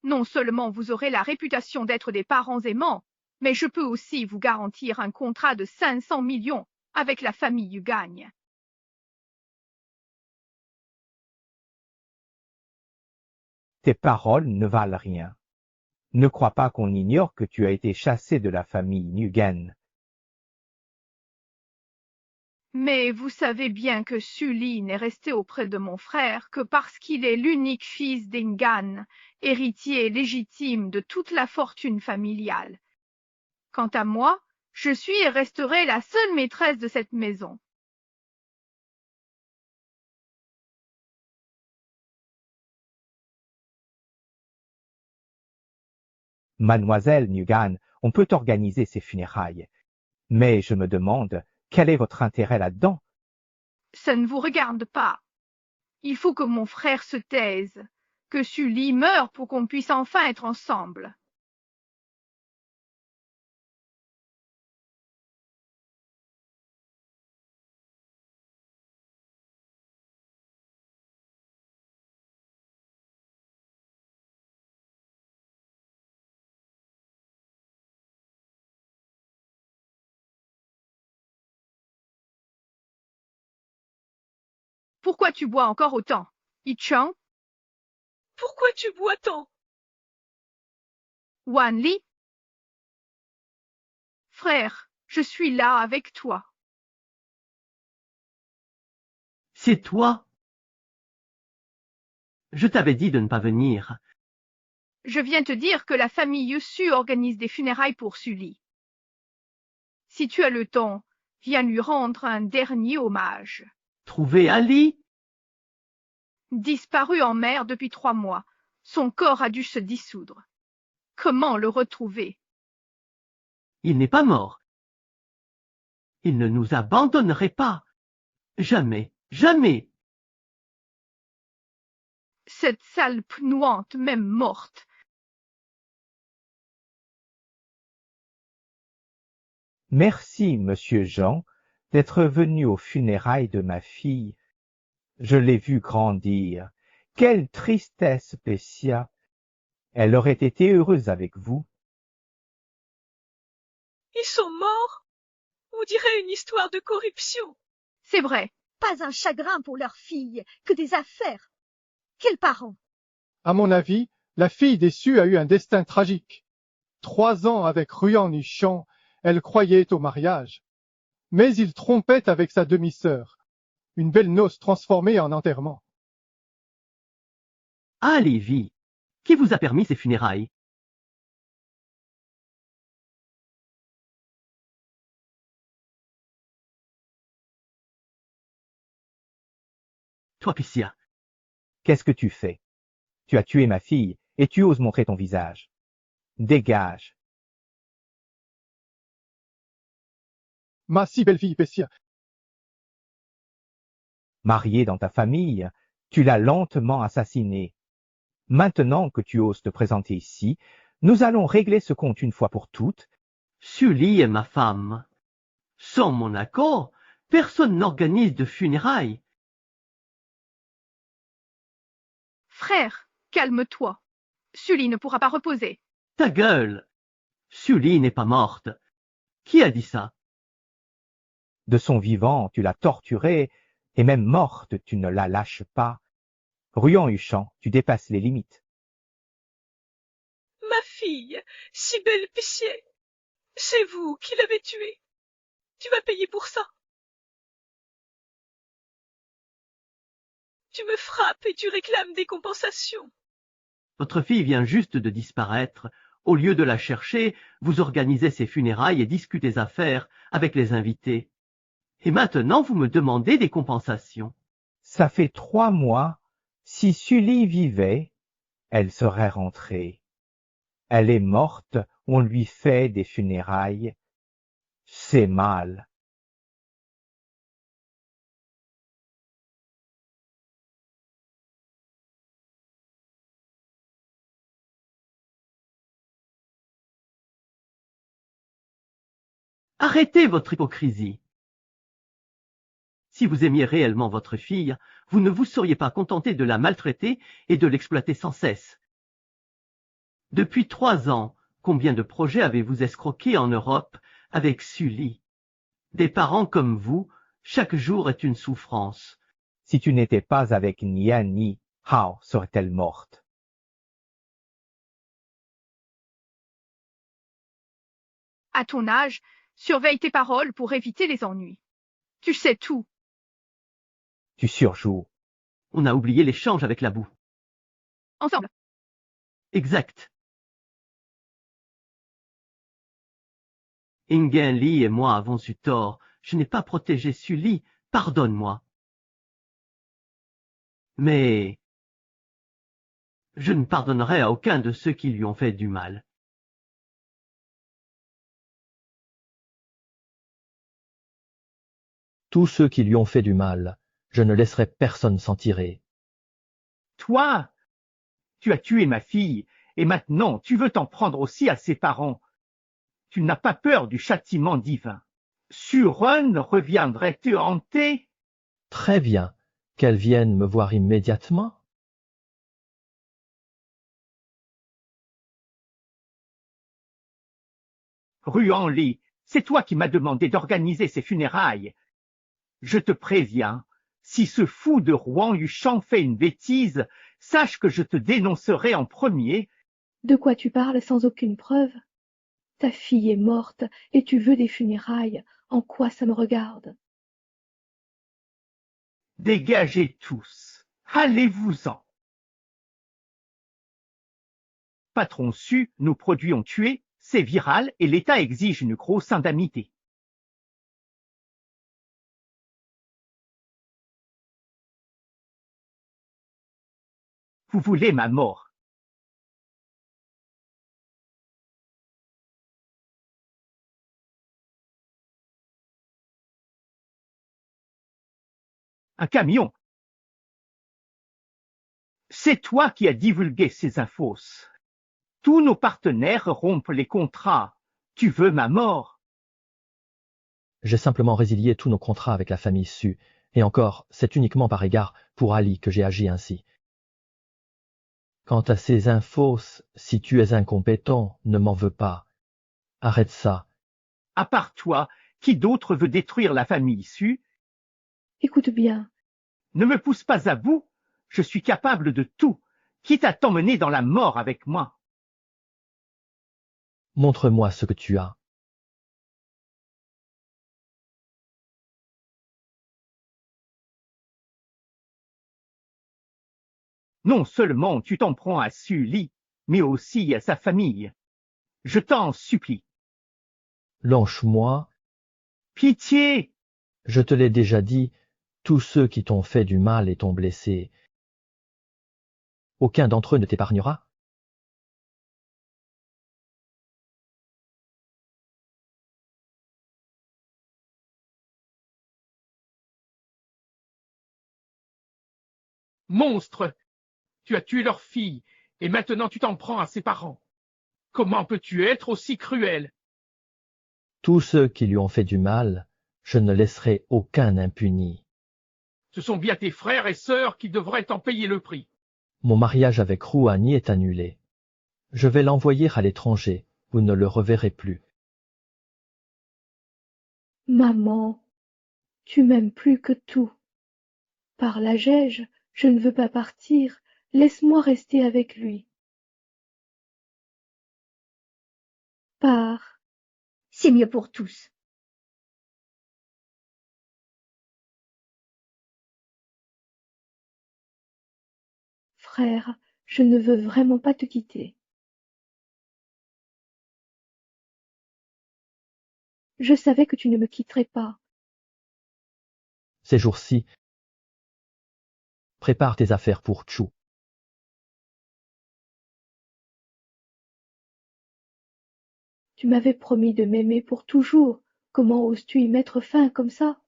Non seulement vous aurez la réputation d'être des parents aimants, mais je peux aussi vous garantir un contrat de 500 millions avec la famille Ugagne. Tes paroles ne valent rien. Ne crois pas qu'on ignore que tu as été chassé de la famille Nguyen. Mais vous savez bien que Sully n'est resté auprès de mon frère que parce qu'il est l'unique fils d'Ingan, héritier légitime de toute la fortune familiale. Quant à moi, je suis et resterai la seule maîtresse de cette maison. Mademoiselle Nguyen, on peut organiser ces funérailles. Mais je me demande, quel est votre intérêt là-dedans? Ça ne vous regarde pas. Il faut que mon frère se taise, que Sully meure pour qu'on puisse enfin être ensemble. Pourquoi tu bois encore autant, Ichang? Pourquoi tu bois tant? Wan Li? Frère, je suis là avec toi. C'est toi? Je t'avais dit de ne pas venir. Je viens te dire que la famille Yussu organise des funérailles pour Sully. Si tu as le temps, viens lui rendre un dernier hommage. Trouver Ali? Disparu en mer depuis 3 mois, son corps a dû se dissoudre. Comment le retrouver? Il n'est pas mort. Il ne nous abandonnerait pas. Jamais, jamais. Cette sale pnouante, même morte. Merci, monsieur Jean, d'être venu aux funérailles de ma fille. Je l'ai vue grandir. Quelle tristesse, Pessia. Elle aurait été heureuse avec vous. Ils sont morts? On dirait une histoire de corruption. C'est vrai. Pas un chagrin pour leur fille, que des affaires. Quels parents! À mon avis, la fille déçue a eu un destin tragique. 3 ans avec Ruan-Nichamp, elle croyait au mariage. Mais il trompait avec sa demi-sœur. Une belle noce transformée en enterrement. Ah, Lévi, qui vous a permis ces funérailles? Toi, Pessia. Qu'est-ce que tu fais? Tu as tué ma fille, et tu oses montrer ton visage. Dégage. Ma si belle fille, Pessia. Mariée dans ta famille, tu l'as lentement assassinée. Maintenant que tu oses te présenter ici, nous allons régler ce compte une fois pour toutes. Sully est ma femme. Sans mon accord, personne n'organise de funérailles. Frère, calme-toi. Sully ne pourra pas reposer. Ta gueule! Sully n'est pas morte. Qui a dit ça? De son vivant, tu l'as torturée, et même morte, tu ne la lâches pas. Ruan-Nichamp, tu dépasses les limites. Ma fille, si belle Pessier, c'est vous qui l'avez tuée. Tu vas payer pour ça. Tu me frappes et tu réclames des compensations. Votre fille vient juste de disparaître. Au lieu de la chercher, vous organisez ses funérailles et discutez affaires avec les invités. Et maintenant, vous me demandez des compensations. Ça fait 3 mois. Si Sully vivait, elle serait rentrée. Elle est morte, on lui fait des funérailles. C'est mal. Arrêtez votre hypocrisie. Si vous aimiez réellement votre fille, vous ne vous seriez pas contenté de la maltraiter et de l'exploiter sans cesse. Depuis 3 ans, combien de projets avez-vous escroqués en Europe avec Sully? Des parents comme vous, chaque jour est une souffrance. Si tu n'étais pas avec Niani, how serait-elle morte? À ton âge, surveille tes paroles pour éviter les ennuis. Tu sais tout. Tu surjoues. On a oublié l'échange avec la boue. Ensemble. Exact. Ingen Lee et moi avons eu tort. Je n'ai pas protégé Sully. Pardonne-moi. Mais je ne pardonnerai à aucun de ceux qui lui ont fait du mal. Tous ceux qui lui ont fait du mal, je ne laisserai personne s'en tirer. Toi, tu as tué ma fille, et maintenant tu veux t'en prendre aussi à ses parents. Tu n'as pas peur du châtiment divin. Suren reviendrait te hanter? Très bien, qu'elle vienne me voir immédiatement. Ruan-Li, c'est toi qui m'as demandé d'organiser ces funérailles. Je te préviens, si ce fou de Ruan-Nichamp fait une bêtise, sache que je te dénoncerai en premier. De quoi tu parles sans aucune preuve? Ta fille est morte et tu veux des funérailles. En quoi ça me regarde? Dégagez tous. Allez-vous-en. Patron su, nos produits ont tué, c'est viral et l'État exige une grosse indemnité. Vous voulez ma mort. Un camion. C'est toi qui as divulgué ces infos. Tous nos partenaires rompent les contrats. Tu veux ma mort. J'ai simplement résilié tous nos contrats avec la famille Su, et encore, c'est uniquement par égard pour Ali que j'ai agi ainsi. Quant à ces infos, si tu es incompétent, ne m'en veux pas. Arrête ça. À part toi, qui d'autre veut détruire la famille Su? Écoute bien. Ne me pousse pas à bout. Je suis capable de tout, quitte à t'emmener dans la mort avec moi. Montre-moi ce que tu as. Non seulement tu t'en prends à Sully, mais aussi à sa famille. Je t'en supplie. Lâche-moi. Pitié! Je te l'ai déjà dit, tous ceux qui t'ont fait du mal et t'ont blessé, aucun d'entre eux ne t'épargnera. Monstre! Tu as tué leur fille, et maintenant tu t'en prends à ses parents. Comment peux-tu être aussi cruel? Tous ceux qui lui ont fait du mal, je ne laisserai aucun impuni. Ce sont bien tes frères et sœurs qui devraient en payer le prix. Mon mariage avec Rouhani est annulé. Je vais l'envoyer à l'étranger, vous ne le reverrez plus. Maman, tu m'aimes plus que tout. Par la Gège, je ne veux pas partir, laisse-moi rester avec lui. Pars. C'est mieux pour tous. Frère, je ne veux vraiment pas te quitter. Je savais que tu ne me quitterais pas. Ces jours-ci, prépare tes affaires pour Chou. Tu m'avais promis de m'aimer pour toujours. Comment oses-tu y mettre fin comme ça?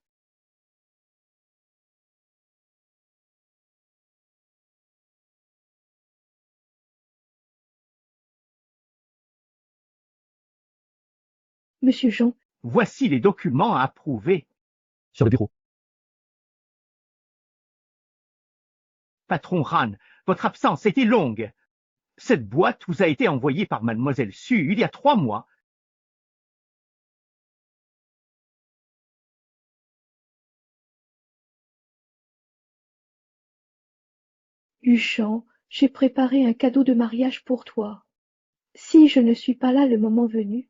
Monsieur Jean. Voici les documents à approuver. Sur le bureau. Patron Ran, votre absence était longue. Cette boîte vous a été envoyée par mademoiselle Su il y a 3 mois. Huchan, j'ai préparé un cadeau de mariage pour toi. Si je ne suis pas là le moment venu.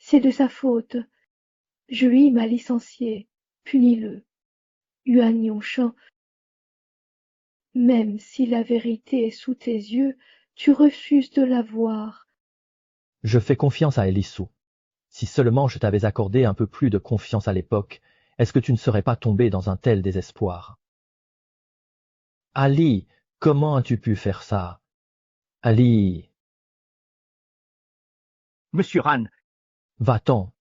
C'est de sa faute. Jui m'a licencié. Punis-le. Yuan Yongchan, même si la vérité est sous tes yeux, tu refuses de la voir. Je fais confiance à Elissou. Si seulement je t'avais accordé un peu plus de confiance à l'époque, est-ce que tu ne serais pas tombé dans un tel désespoir? Ali, comment as-tu pu faire ça? Ali... Monsieur Ran. Va-t'en.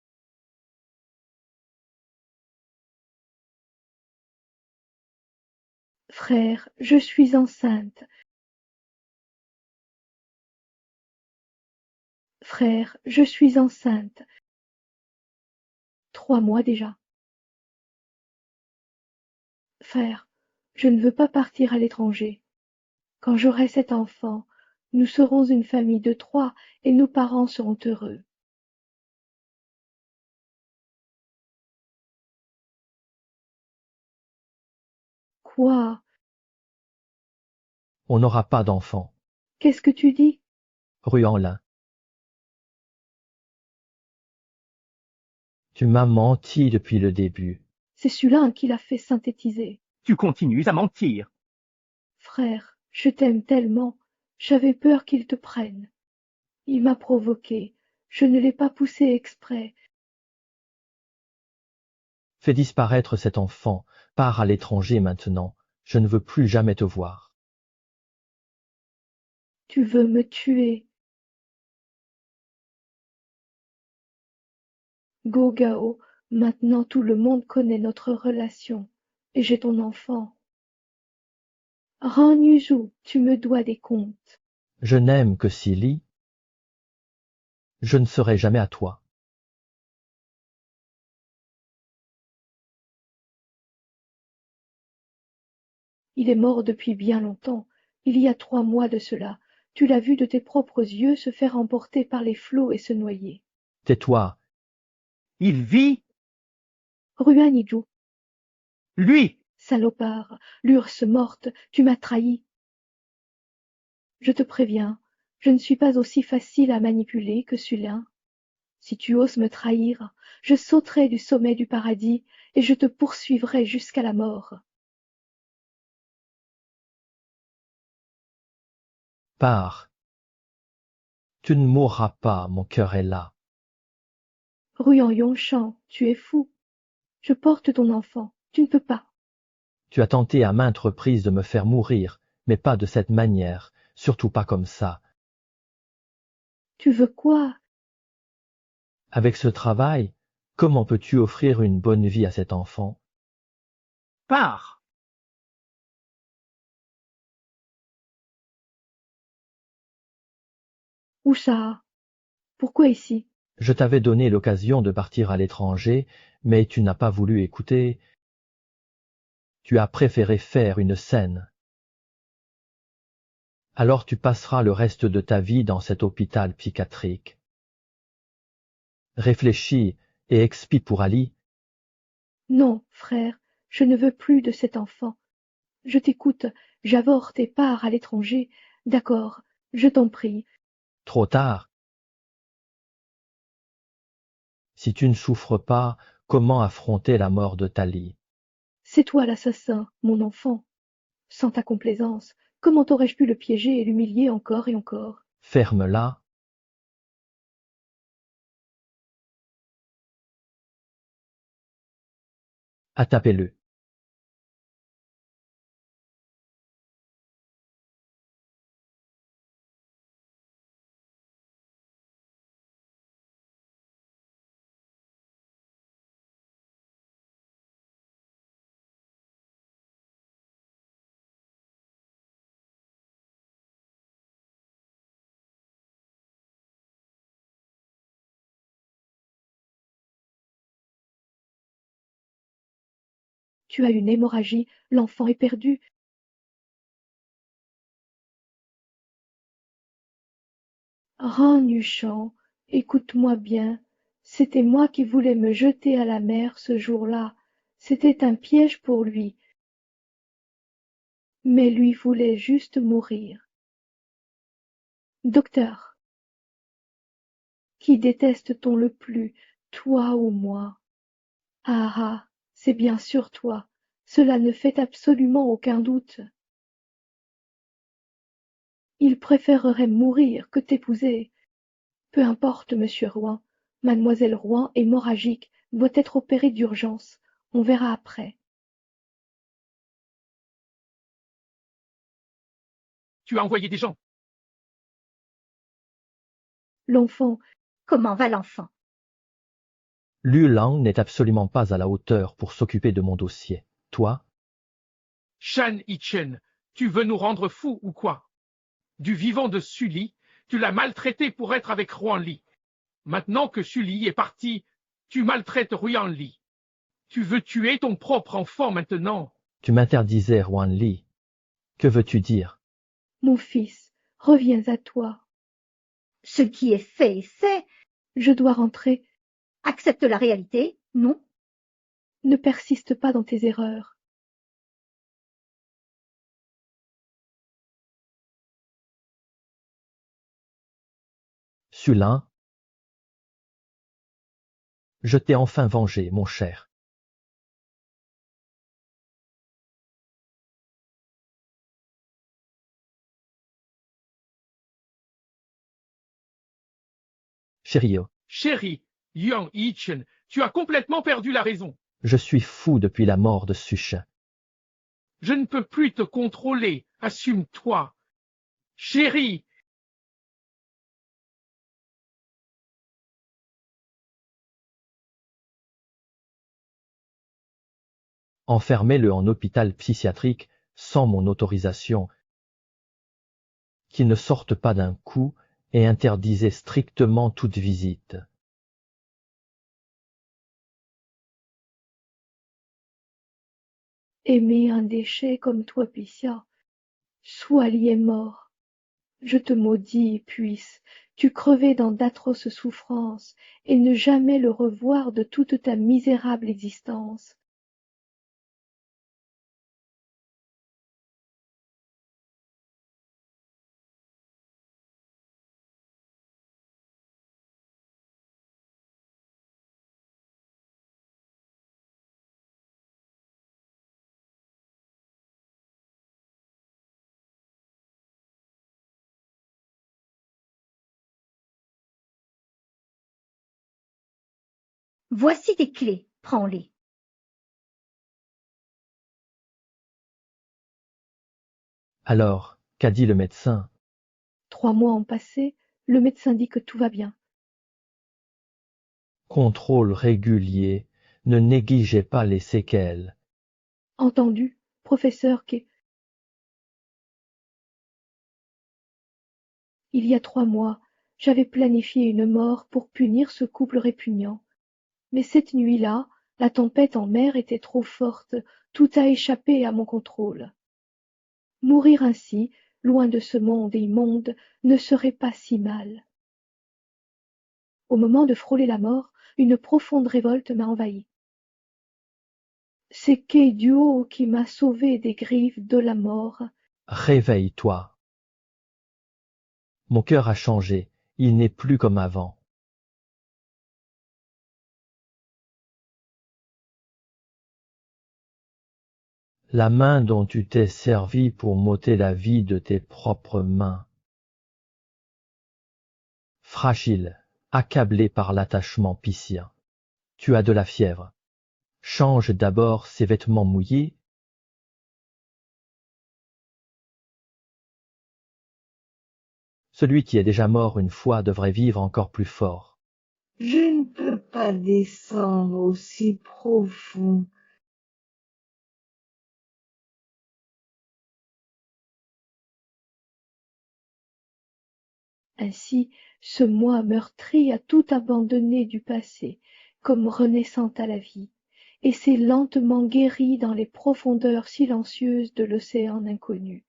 Frère, je suis enceinte. Frère, je suis enceinte. 3 mois déjà. Frère, je ne veux pas partir à l'étranger. Quand j'aurai cet enfant, nous serons une famille de 3 et nos parents seront heureux. Quoi? On n'aura pas d'enfant. Qu'est-ce que tu dis? Ruanlin. Tu m'as menti depuis le début. C'est celui-là qui l'a fait synthétiser. Tu continues à mentir. Frère, je t'aime tellement. J'avais peur qu'il te prenne. Il m'a provoqué. Je ne l'ai pas poussé exprès. Fais disparaître cet enfant, pars à l'étranger maintenant, je ne veux plus jamais te voir. Tu veux me tuer. Go-Gao, maintenant tout le monde connaît notre relation, et j'ai ton enfant. Ran-Yuzhu, tu me dois des comptes. Je n'aime que Silly. Je ne serai jamais à toi. Il est mort depuis bien longtemps, il y a 3 mois de cela. Tu l'as vu de tes propres yeux se faire emporter par les flots et se noyer. Tais-toi. Il vit? Ruan-Yizhu. Lui! Salopard, l'URSS morte, tu m'as trahi. Je te préviens, je ne suis pas aussi facile à manipuler que Sulin. Si tu oses me trahir, je sauterai du sommet du paradis et je te poursuivrai jusqu'à la mort. Pars. Tu ne mourras pas, mon cœur est là. Ruan Yongshan, tu es fou. Je porte ton enfant, tu ne peux pas. Tu as tenté à maintes reprises de me faire mourir, mais pas de cette manière, surtout pas comme ça. Tu veux quoi? Avec ce travail, comment peux-tu offrir une bonne vie à cet enfant? Pars! Où ça? Pourquoi ici? Je t'avais donné l'occasion de partir à l'étranger, mais tu n'as pas voulu écouter. Tu as préféré faire une scène. Alors tu passeras le reste de ta vie dans cet hôpital psychiatrique. Réfléchis et expie pour Ali. Non, frère, je ne veux plus de cet enfant. Je t'écoute, j'avorte et pars à l'étranger. D'accord, je t'en prie. Trop tard. Si tu ne souffres pas, comment affronter la mort de Tali? C'est toi l'assassin, mon enfant. Sans ta complaisance, comment aurais-je pu le piéger et l'humilier encore et encore? Ferme-la. Attapez-le. Tu as une hémorragie, l'enfant est perdu. Ran-Yushan, écoute-moi bien. C'était moi qui voulais me jeter à la mer ce jour-là. C'était un piège pour lui. Mais lui voulait juste mourir. Docteur, qui déteste-t-on le plus, toi ou moi? Ah ah, c'est bien sûr toi. Cela ne fait absolument aucun doute. Il préférerait mourir que t'épouser. Peu importe, monsieur Rouen. Mademoiselle Rouen, hémorragique, doit être opérée d'urgence. On verra après. Tu as envoyé des gens. L'enfant. Comment va l'enfant? Lu Lang n'est absolument pas à la hauteur pour s'occuper de mon dossier. Toi? Shan Yichen, tu veux nous rendre fous ou quoi? Du vivant de Sully, tu l'as maltraité pour être avec Ruan Li. Maintenant que Sully est parti, tu maltraites Ruan Li. Tu veux tuer ton propre enfant maintenant. Tu m'interdisais Ruan Li. Que veux-tu dire? Mon fils, reviens à toi. Ce qui est fait est fait. Je dois rentrer. Accepte la réalité, non? Ne persiste pas dans tes erreurs. Sulin, je t'ai enfin vengé, mon cher. Chérie, Chérie, Yang Yichen, tu as complètement perdu la raison. je suis fou depuis la mort de Suche. Je ne peux plus te contrôler. Assume-toi. Chérie. Enfermez-le en hôpital psychiatrique sans mon autorisation, qu'il ne sorte pas d'un coup et interdisez strictement toute visite. Aimer un déchet comme toi, Pissia, sois lié mort. Je te maudis, puisses-tu crever dans d'atroces souffrances et ne jamais le revoir de toute ta misérable existence. Voici tes clés, prends-les. Alors, qu'a dit le médecin? 3 mois ont passé, le médecin dit que tout va bien. Contrôle régulier, ne négligez pas les séquelles. Entendu, professeur K. Il y a 3 mois, j'avais planifié une mort pour punir ce couple répugnant. Mais cette nuit-là, la tempête en mer était trop forte, tout a échappé à mon contrôle. Mourir ainsi, loin de ce monde immonde, ne serait pas si mal. Au moment de frôler la mort, une profonde révolte m'a envahi. C'est Keiduo qui m'a sauvé des griffes de la mort. Réveille-toi. Mon cœur a changé, il n'est plus comme avant. La main dont tu t'es servi pour m'ôter la vie de tes propres mains. Fragile, accablé par l'attachement piscien. Tu as de la fièvre. Change d'abord ces vêtements mouillés. Celui qui est déjà mort une fois devrait vivre encore plus fort. Je ne peux pas descendre aussi profond. Ainsi, ce moi meurtri a tout abandonné du passé, comme renaissant à la vie, et s'est lentement guéri dans les profondeurs silencieuses de l'océan inconnu.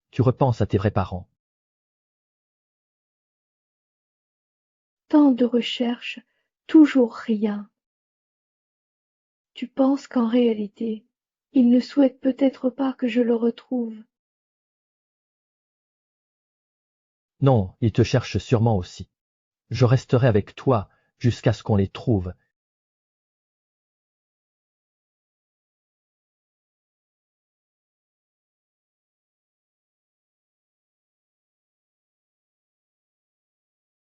Tu repenses à tes vrais parents. Tant de recherches, toujours rien. Tu penses qu'en réalité, il ne souhaite peut-être pas que je le retrouve. Non, ils te cherchent sûrement aussi. Je resterai avec toi jusqu'à ce qu'on les trouve.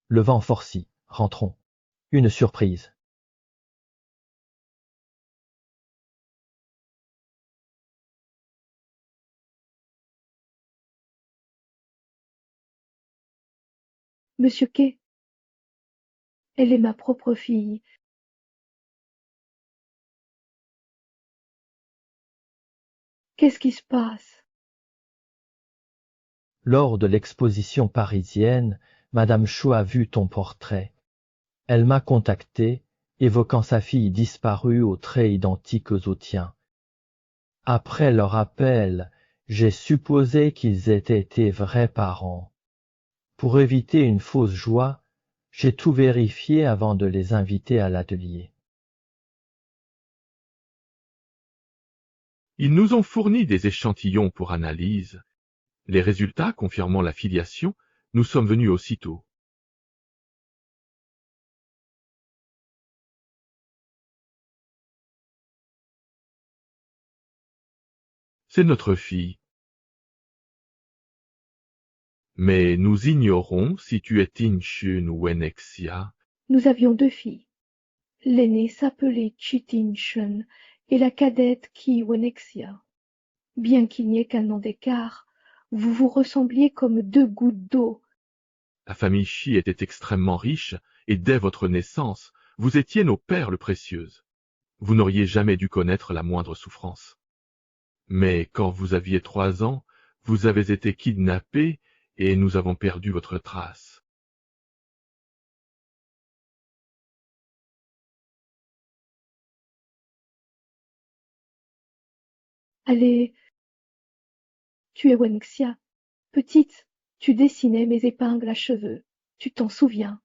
Le vent forcit, rentrons. Une surprise. Monsieur Kay, elle est ma propre fille. Qu'est-ce qui se passe? Lors de l'exposition parisienne, Madame Cho a vu ton portrait. Elle m'a contacté, évoquant sa fille disparue aux traits identiques aux tiens. Après leur appel, j'ai supposé qu'ils étaient tes vrais parents. Pour éviter une fausse joie, j'ai tout vérifié avant de les inviter à l'atelier. Ils nous ont fourni des échantillons pour analyse. Les résultats confirmant la filiation, nous sommes venus aussitôt. C'est notre fille. Mais nous ignorons si tu es Tinchun ou Wenexia. Nous avions 2 filles. L'aînée s'appelait Chitinchun et la cadette Kiwenexia. Bien qu'il n'y ait qu'un an d'écart, vous vous ressembliez comme 2 gouttes d'eau. La famille Chi était extrêmement riche, et dès votre naissance, vous étiez nos perles précieuses. Vous n'auriez jamais dû connaître la moindre souffrance. Mais quand vous aviez 3 ans, vous avez été kidnappés et nous avons perdu votre trace. Allez, tu es Wenxia. Petite, tu dessinais mes épingles à cheveux. Tu t'en souviens.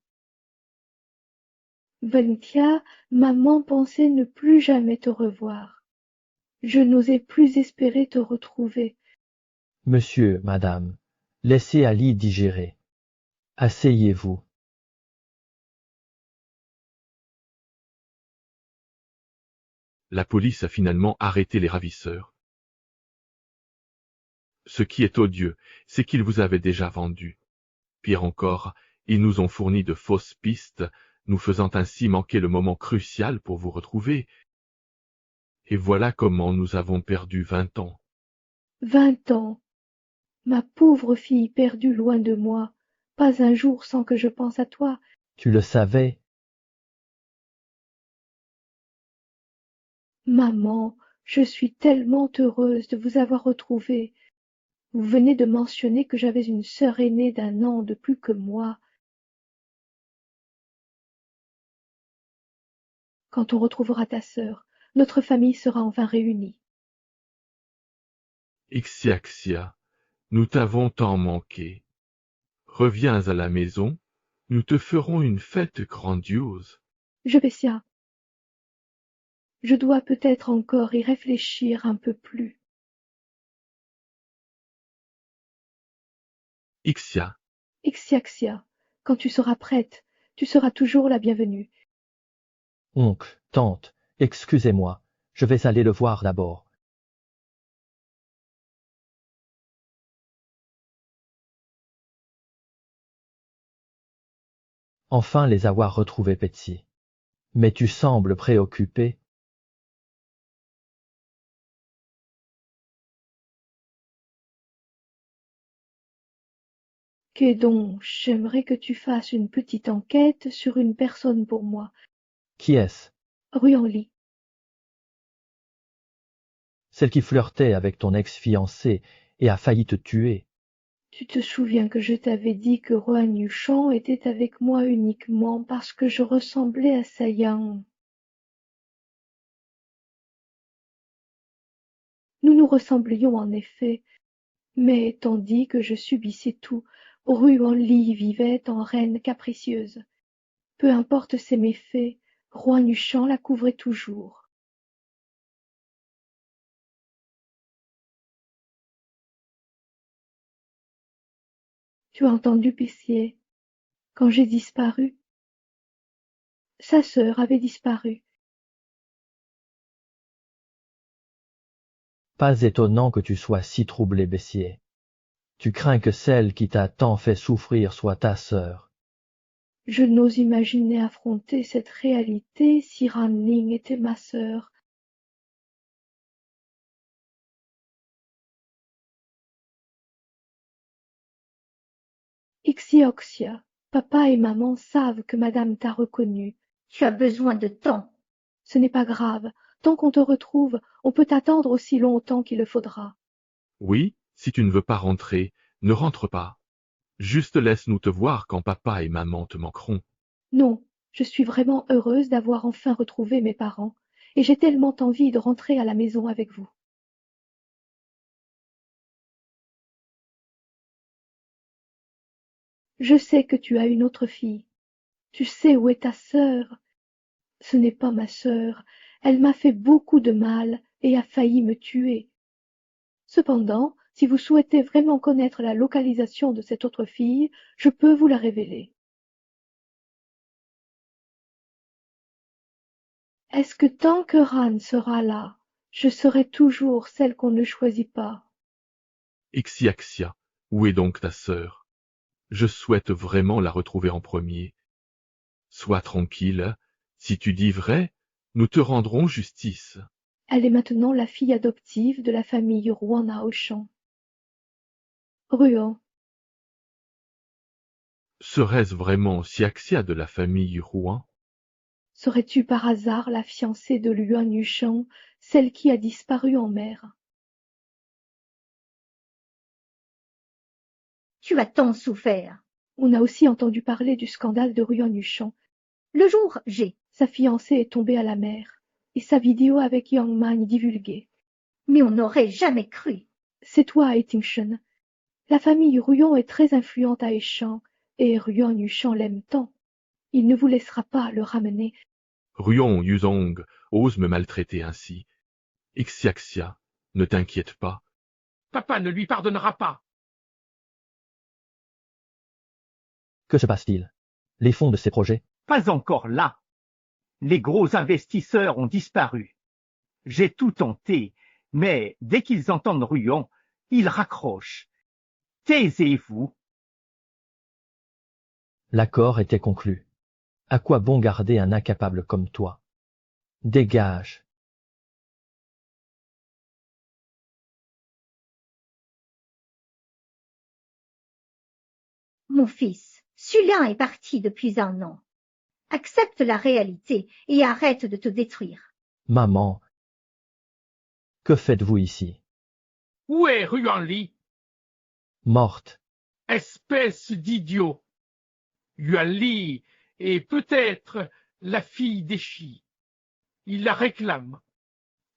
Wenxia, maman pensait ne plus jamais te revoir. Je n'osais plus espérer te retrouver. Monsieur, madame, laissez Ali digérer. Asseyez-vous. La police a finalement arrêté les ravisseurs. Ce qui est odieux, c'est qu'ils vous avaient déjà vendus. Pire encore, ils nous ont fourni de fausses pistes, nous faisant ainsi manquer le moment crucial pour vous retrouver. Et voilà comment nous avons perdu 20 ans. 20 ans. Ma pauvre fille perdue loin de moi. Pas un jour sans que je pense à toi. Tu le savais. Maman, je suis tellement heureuse de vous avoir retrouvée. Vous venez de mentionner que j'avais une sœur aînée d'1 an de plus que moi. Quand on retrouvera ta sœur, notre famille sera enfin réunie. Ixiaxia, nous t'avons tant manqué. Reviens à la maison, nous te ferons une fête grandiose. Jebessia, je dois peut-être encore y réfléchir un peu plus. Ixia. Ixiaxia, quand tu seras prête, tu seras toujours la bienvenue. Oncle, tante, excusez-moi, je vais aller le voir d'abord. Enfin les avoir retrouvés, Betsy. Mais tu sembles préoccupée. Que donc, j'aimerais que tu fasses une petite enquête sur une personne pour moi. Qui est-ce? Ruanli. Celle qui flirtait avec ton ex-fiancé et a failli te tuer. Tu te souviens que je t'avais dit que Rohan Yuchan était avec moi uniquement parce que je ressemblais à Sayan. Nous nous ressemblions en effet, mais tandis que je subissais tout, Ruanli vivait en reine capricieuse. Peu importe ses méfaits, Rohan Yuchan la couvrait toujours. Tu as entendu, Pessier? Quand j'ai disparu, sa sœur avait disparu. Pas étonnant que tu sois si troublé, Bessier. Tu crains que celle qui t'a tant fait souffrir soit ta sœur. Je n'ose imaginer affronter cette réalité si Ranling était ma sœur. Ixioxia, papa et maman savent que madame t'a reconnue. Tu as besoin de temps. Ce n'est pas grave. Tant qu'on te retrouve, on peut attendre aussi longtemps qu'il le faudra. Oui, si tu ne veux pas rentrer, ne rentre pas. Juste laisse-nous te voir quand papa et maman te manqueront. Non, je suis vraiment heureuse d'avoir enfin retrouvé mes parents, et j'ai tellement envie de rentrer à la maison avec vous. Je sais que tu as une autre fille. Tu sais où est ta sœur. Ce n'est pas ma sœur. Elle m'a fait beaucoup de mal, et a failli me tuer. Cependant, si vous souhaitez vraiment connaître la localisation de cette autre fille, je peux vous la révéler. Est-ce que tant que Ran sera là, je serai toujours celle qu'on ne choisit pas? Ixiaxia, où est donc ta sœur? Je souhaite vraiment la retrouver en premier. Sois tranquille, si tu dis vrai, nous te rendrons justice. Elle est maintenant la fille adoptive de la famille Rouen-Auchan. Ruan, Serait-ce vraiment Xiaxia de la famille Rouen? serais-tu par hasard la fiancée de Luan Yuchan, celle qui a disparu en mer? Tu as tant souffert. On a aussi entendu parler du scandale de Ruan Yuchan. Le jour G, Sa fiancée est tombée à la mer, et sa vidéo avec Yang Man divulguée. mais on n'aurait jamais cru. C'est toi, Aitingchen. La famille Ruan est très influente à Eshan, et Ruan Yuchan l'aime tant. Il ne vous laissera pas le ramener. Ruon Yuzong ose me maltraiter ainsi. Ixiaxia, ne t'inquiète pas. Papa ne lui pardonnera pas. Que se passe-t-il? Les fonds de ces projets? Pas encore là. Les gros investisseurs ont disparu. J'ai tout tenté, mais dès qu'ils entendent Ruan, ils raccrochent. Taisez-vous. L'accord était conclu. À quoi bon garder un incapable comme toi? Dégage. Mon fils, Sulin est parti depuis un an. Accepte la réalité et arrête de te détruire. Maman, que faites-vous ici? Où est Ruan-Li? Morte. Espèce d'idiot! Yuan-Li est peut-être la fille d'Eshi. Ils la réclament.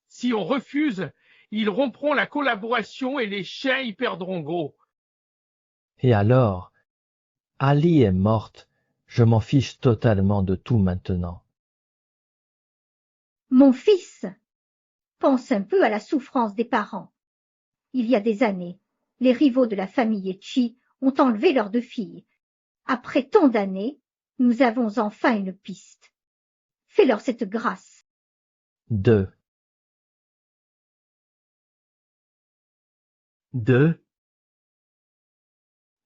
Si on refuse, ils rompront la collaboration et les chiens y perdront gros. Et alors? Ali est morte. Je m'en fiche totalement de tout maintenant. Mon fils, pense un peu à la souffrance des parents. Il y a des années, les rivaux de la famille Etchi ont enlevé leurs deux filles. Après tant d'années, nous avons enfin une piste. Fais-leur cette grâce. 2.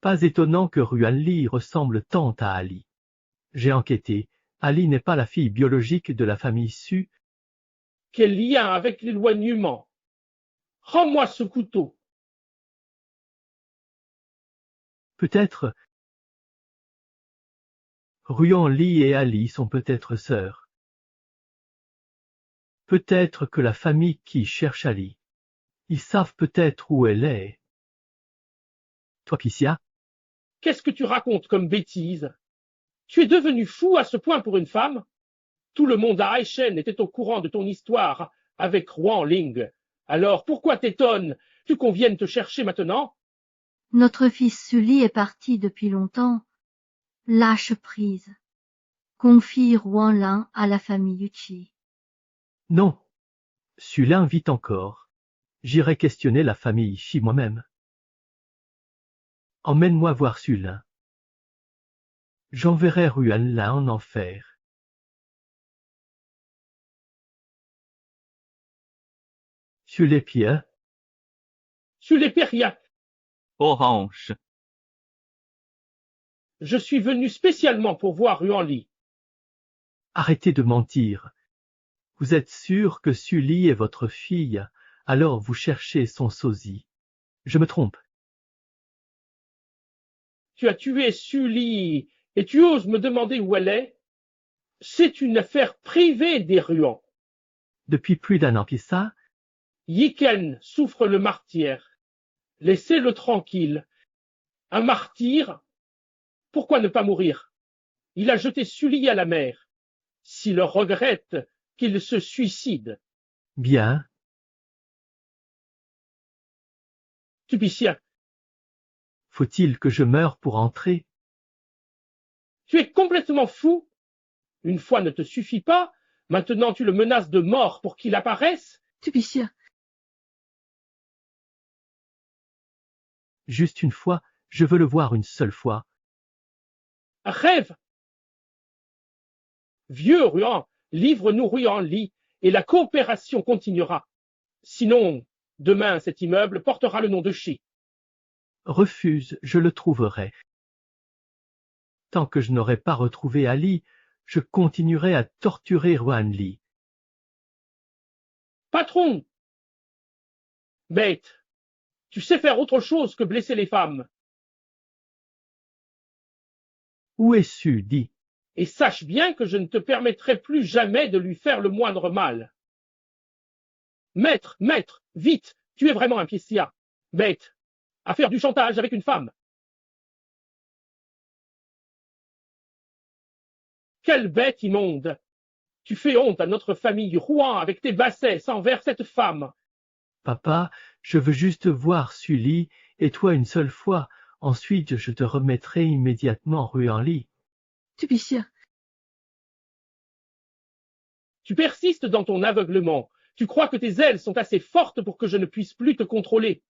Pas étonnant que Ruan-Li ressemble tant à Ali. J'ai enquêté. Ali n'est pas la fille biologique de la famille Su. Quel lien avec l'éloignement? Rends-moi ce couteau. Peut-être Ruan-Li et Ali sont peut-être sœurs. Peut-être que la famille qui cherche Ali. Ils savent peut-être où elle est. Toi, Pissia? Qu'est-ce que tu racontes comme bêtise? Tu es devenu fou à ce point pour une femme? Tout le monde à Aishen était au courant de ton histoire avec Ruan Ling. Alors pourquoi t'étonnes-tu qu'on vienne te chercher maintenant? Notre fils Sully est parti depuis longtemps. Lâche prise. Confie Ruan-Lin à la famille Yuchi. Non. Sulin vit encore. J'irai questionner la famille Shi moi-même. Emmène-moi voir Sulin. J'enverrai Ruan-Lin en enfer. Sur les pieds. Sur les rien. Aux hanches. Je suis venu spécialement pour voir Ruan-Li. Arrêtez de mentir. Vous êtes sûr que Sully est votre fille, alors vous cherchez son sosie. Je me trompe. Tu as tué Sully et tu oses me demander où elle est? C'est une affaire privée des Ruan. Depuis plus d'un an, ça? Yiken souffre le martyre. Laissez-le tranquille. Un martyr? Pourquoi ne pas mourir? Il a jeté Sully à la mer. S'il regrette, qu'il se suicide. Bien. Tupicien. Faut-il que je meure pour entrer? Tu es complètement fou. Une fois ne te suffit pas. Maintenant tu le menaces de mort pour qu'il apparaisse. Tupicière, Juste une fois, je veux le voir une seule fois. Rêve! Vieux Ruan, livre-nous Ruan-Li, et la coopération continuera. Sinon, demain cet immeuble portera le nom de Chi. Refuse, je le trouverai. Tant que je n'aurai pas retrouvé Ali, je continuerai à torturer Ruan-Li. Patron! Bête! Tu sais faire autre chose que blesser les femmes. Où es-tu, dis? Et sache bien que je ne te permettrai plus jamais de lui faire le moindre mal. Maître, maître, vite, tu es vraiment un Piessia. Bête, à faire du chantage avec une femme. Quelle bête immonde! Tu fais honte à notre famille Rouen avec tes bassesses envers cette femme. Papa, je veux juste voir Sully, et toi une seule fois. Ensuite, je te remettrai immédiatement Ruan-Li. Tupicière, Tu persistes dans ton aveuglement. Tu crois que tes ailes sont assez fortes pour que je ne puisse plus te contrôler.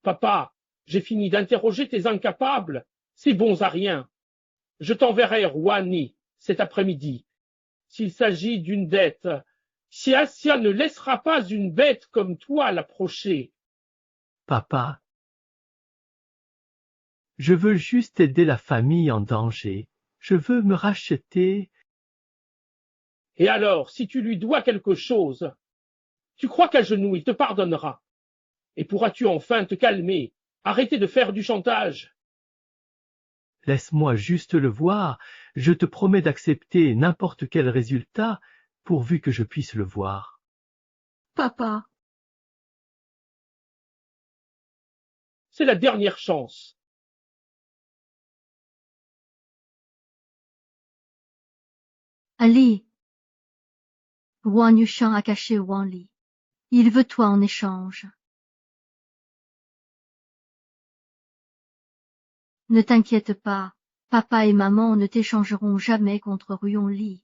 Papa, j'ai fini d'interroger tes incapables, ces bons à rien. Je t'enverrai Ruan-Li cet après-midi. S'il s'agit d'une dette, si Assia ne laissera pas une bête comme toi l'approcher. Papa, je veux juste aider la famille en danger. Je veux me racheter. Et alors, si tu lui dois quelque chose, tu crois qu'à genoux il te pardonnera? Et pourras-tu enfin te calmer, arrêter de faire du chantage? Laisse-moi juste le voir. Je te promets d'accepter n'importe quel résultat, pourvu que je puisse le voir. papa, C'est la dernière chance. Ali, Ruan Yushan a caché Ruan-Li. Il veut toi en échange. Ne t'inquiète pas, papa et maman ne t'échangeront jamais contre Ruan-Li.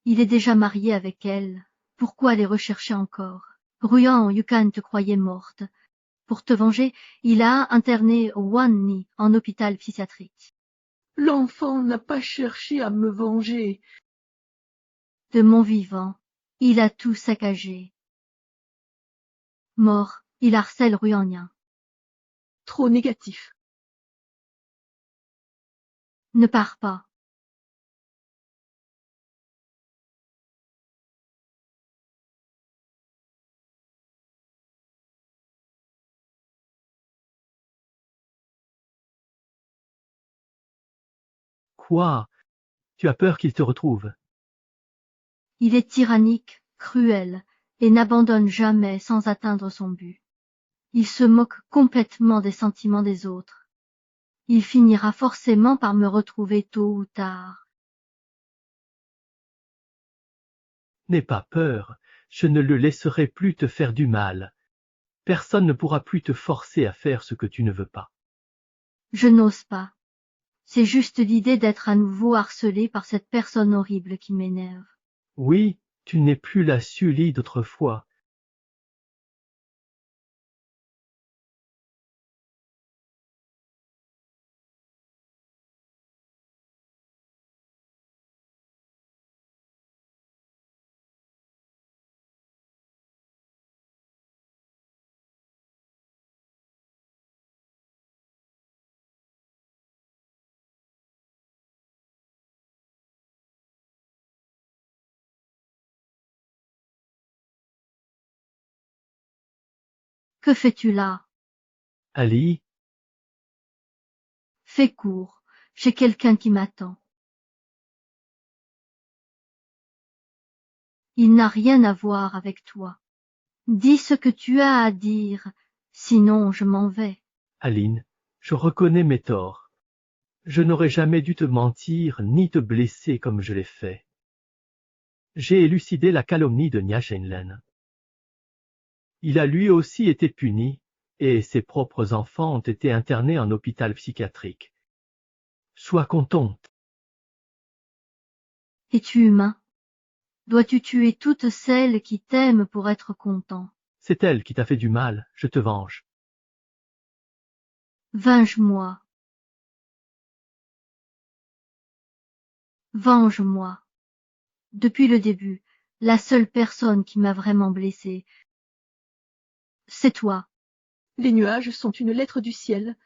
Il est déjà marié avec elle. Pourquoi les rechercher encore? Ruan Yukan te croyait morte. Pour te venger, il a interné Ruan-Li en hôpital psychiatrique. l'enfant n'a pas cherché à me venger. De mon vivant, il a tout saccagé. Mort, il harcèle Ruan-Yin. Trop négatif. Ne pars pas. Quoi? Tu as peur qu'il te retrouve? Il est tyrannique, cruel, et n'abandonne jamais sans atteindre son but. Il se moque complètement des sentiments des autres. Il finira forcément par me retrouver tôt ou tard. N'aie pas peur, je ne le laisserai plus te faire du mal. Personne ne pourra plus te forcer à faire ce que tu ne veux pas. Je n'ose pas. C'est juste l'idée d'être à nouveau harcelé par cette personne horrible qui m'énerve. Oui, tu n'es plus la Sully d'autrefois. Que fais-tu là? Ali, Fais court, j'ai quelqu'un qui m'attend. Il n'a rien à voir avec toi. Dis ce que tu as à dire, sinon je m'en vais. Aline, je reconnais mes torts. Je n'aurais jamais dû te mentir ni te blesser comme je l'ai fait. J'ai élucidé la calomnie de Nya Shenlen. Il a lui aussi été puni, et ses propres enfants ont été internés en hôpital psychiatrique. Sois contente. Es-tu humain? Dois-tu tuer toutes celles qui t'aiment pour être content? C'est elle qui t'a fait du mal, je te venge. Venge-moi. Venge-moi. Depuis le début, la seule personne qui m'a vraiment blessée, c'est toi. Les nuages sont une lettre du ciel.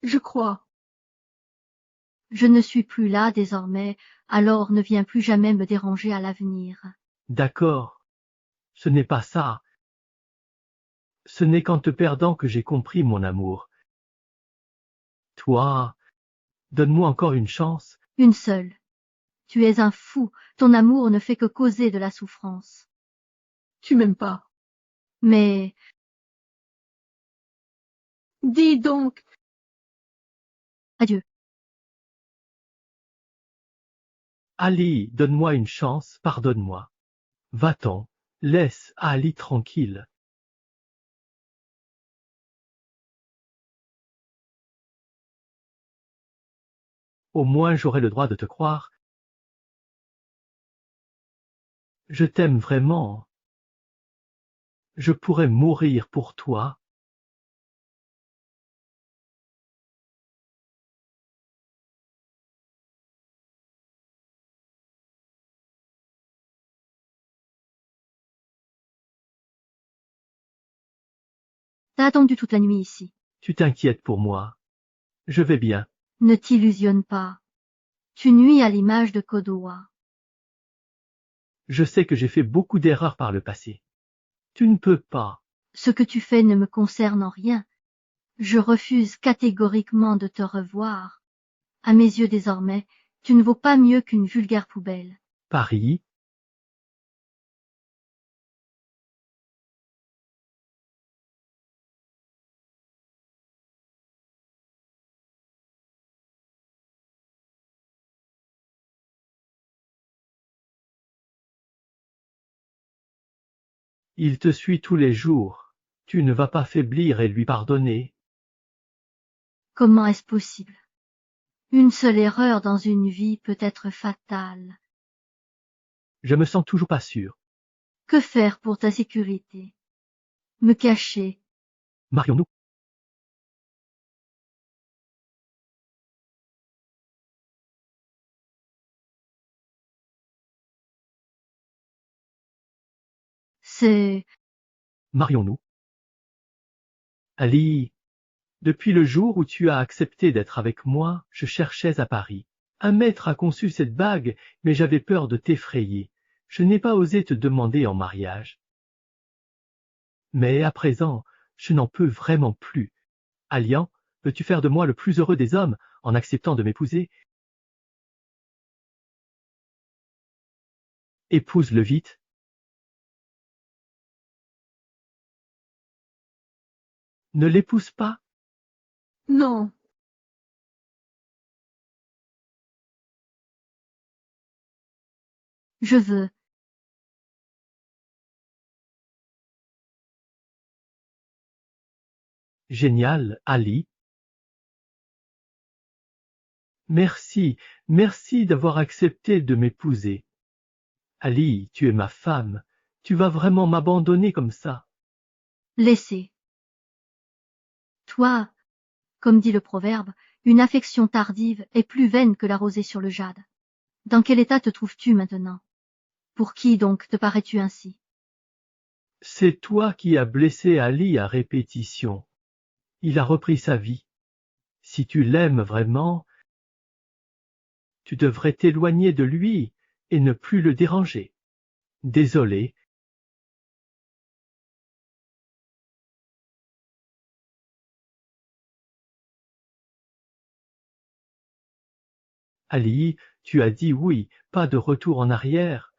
Je crois. Je ne suis plus là désormais, alors ne viens plus jamais me déranger à l'avenir. D'accord. Ce n'est pas ça. Ce n'est qu'en te perdant que j'ai compris mon amour. Toi, donne-moi encore une chance. Une seule. Tu es un fou, ton amour ne fait que causer de la souffrance. Tu m'aimes pas. Mais... Dis donc. Adieu. Ali, donne-moi une chance, pardonne-moi. Va-t'en, laisse Ali tranquille. Au moins j'aurai le droit de te croire. Je t'aime vraiment. Je pourrais mourir pour toi. T'as attendu toute la nuit ici. Tu t'inquiètes pour moi. Je vais bien. Ne t'illusionne pas. Tu nuis à l'image de Kodowa. Je sais que j'ai fait beaucoup d'erreurs par le passé. Tu ne peux pas. Ce que tu fais ne me concerne en rien. Je refuse catégoriquement de te revoir. À mes yeux désormais, tu ne vaux pas mieux qu'une vulgaire poubelle. Paris. Il te suit tous les jours. Tu ne vas pas faiblir et lui pardonner. Comment est-ce possible? Une seule erreur dans une vie peut être fatale. Je me sens toujours pas sûr. Que faire pour ta sécurité? Me cacher? Marions-nous. C'est... Marions-nous. Ali, depuis le jour où tu as accepté d'être avec moi, je cherchais à Paris. Un maître a conçu cette bague, mais j'avais peur de t'effrayer. Je n'ai pas osé te demander en mariage. Mais à présent, je n'en peux vraiment plus. Alian, veux-tu faire de moi le plus heureux des hommes en acceptant de m'épouser? Épouse-le vite. Ne l'épouse pas. Non. Je veux. Génial, Ali. Merci, merci d'avoir accepté de m'épouser. Ali, tu es ma femme. Tu vas vraiment m'abandonner comme ça? Laissez. Toi, comme dit le proverbe, une affection tardive est plus vaine que la rosée sur le jade. Dans quel état te trouves-tu maintenant? Pour qui donc te parais-tu ainsi? C'est toi qui as blessé Ali à répétition. Il a repris sa vie. Si tu l'aimes vraiment, tu devrais t'éloigner de lui et ne plus le déranger. Désolé. Ali, tu as dit oui, pas de retour en arrière.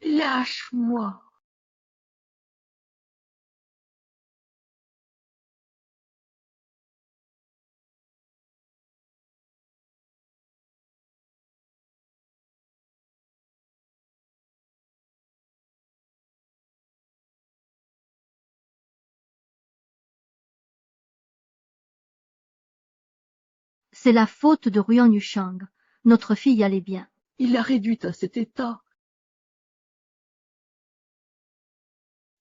Lâche-moi. C'est la faute de Ruan Yushang. Notre fille allait bien. Il l'a réduite à cet état.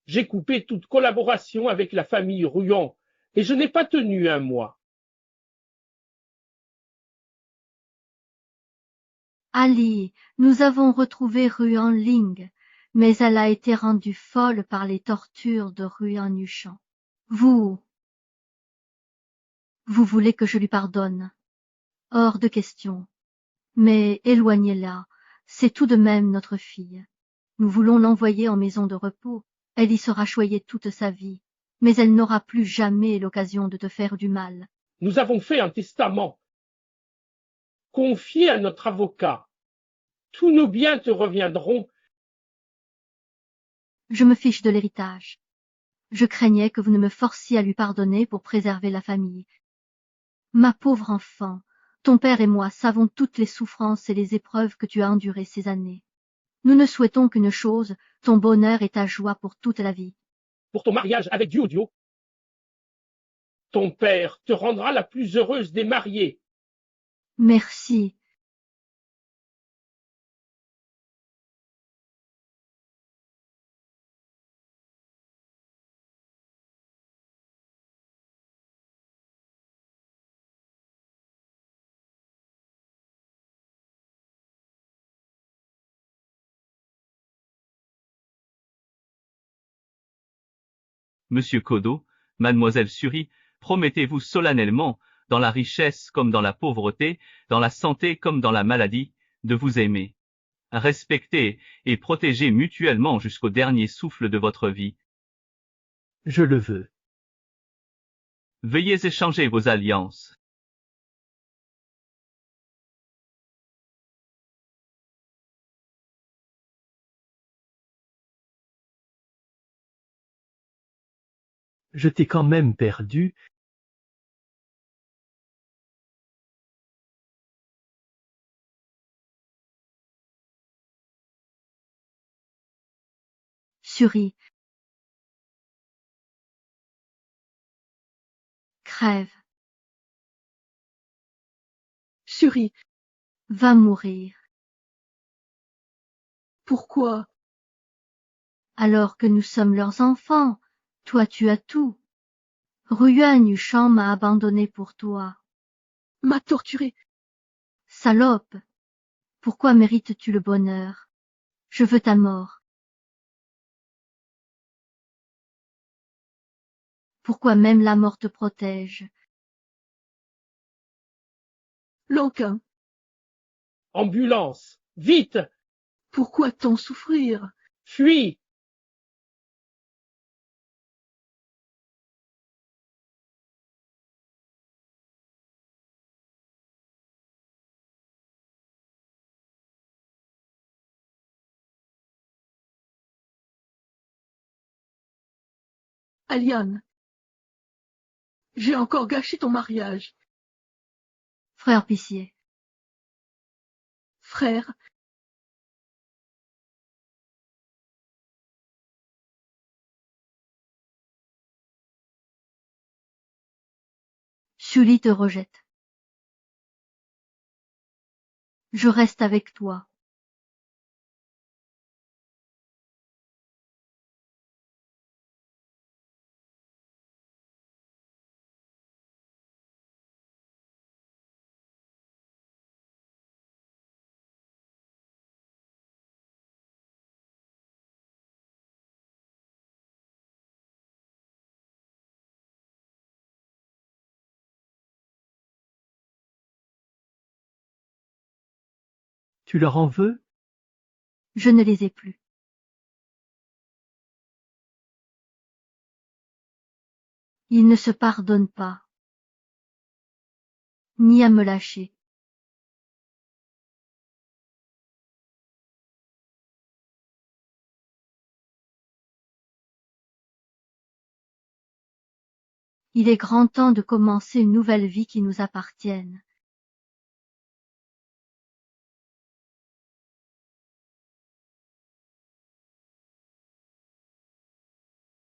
J'ai coupé toute collaboration avec la famille Ruan, et je n'ai pas tenu un mois. Ali, nous avons retrouvé Ruan Ling, mais elle a été rendue folle par les tortures de Ruan Yushang. Vous voulez que je lui pardonne? Hors de question. Mais éloignez-la, c'est tout de même notre fille. Nous voulons l'envoyer en maison de repos. Elle y sera choyée toute sa vie, mais elle n'aura plus jamais l'occasion de te faire du mal. Nous avons fait un testament. Confié à notre avocat. Tous nos biens te reviendront. Je me fiche de l'héritage. Je craignais que vous ne me forciez à lui pardonner pour préserver la famille. Ma pauvre enfant, ton père et moi savons toutes les souffrances et les épreuves que tu as endurées ces années. Nous ne souhaitons qu'une chose, ton bonheur et ta joie pour toute la vie. Pour ton mariage avec Diudio, ton père te rendra la plus heureuse des mariées. Merci. Monsieur Kodo, mademoiselle Suri, promettez-vous solennellement, dans la richesse comme dans la pauvreté, dans la santé comme dans la maladie, de vous aimer, respecter et protéger mutuellement jusqu'au dernier souffle de votre vie. Je le veux. Veuillez échanger vos alliances. Je t'ai quand même perdu. Suri. Crève. Suri. Va mourir. Pourquoi? Alors que nous sommes leurs enfants, toi tu as tout. Ruan Yushang m'a abandonné pour toi. M'a torturé. Salope. Pourquoi mérites-tu le bonheur? Je veux ta mort. Pourquoi même la mort te protège? Lanquin. Ambulance, vite! Pourquoi tant souffrir? Fuis! Aliane. J'ai encore gâché ton mariage. Frère Picier. Frère. Sully te rejette. Je reste avec toi. Tu leur en veux? Je ne les ai plus. Ils ne se pardonnent pas, ni à me lâcher. Il est grand temps de commencer une nouvelle vie qui nous appartienne.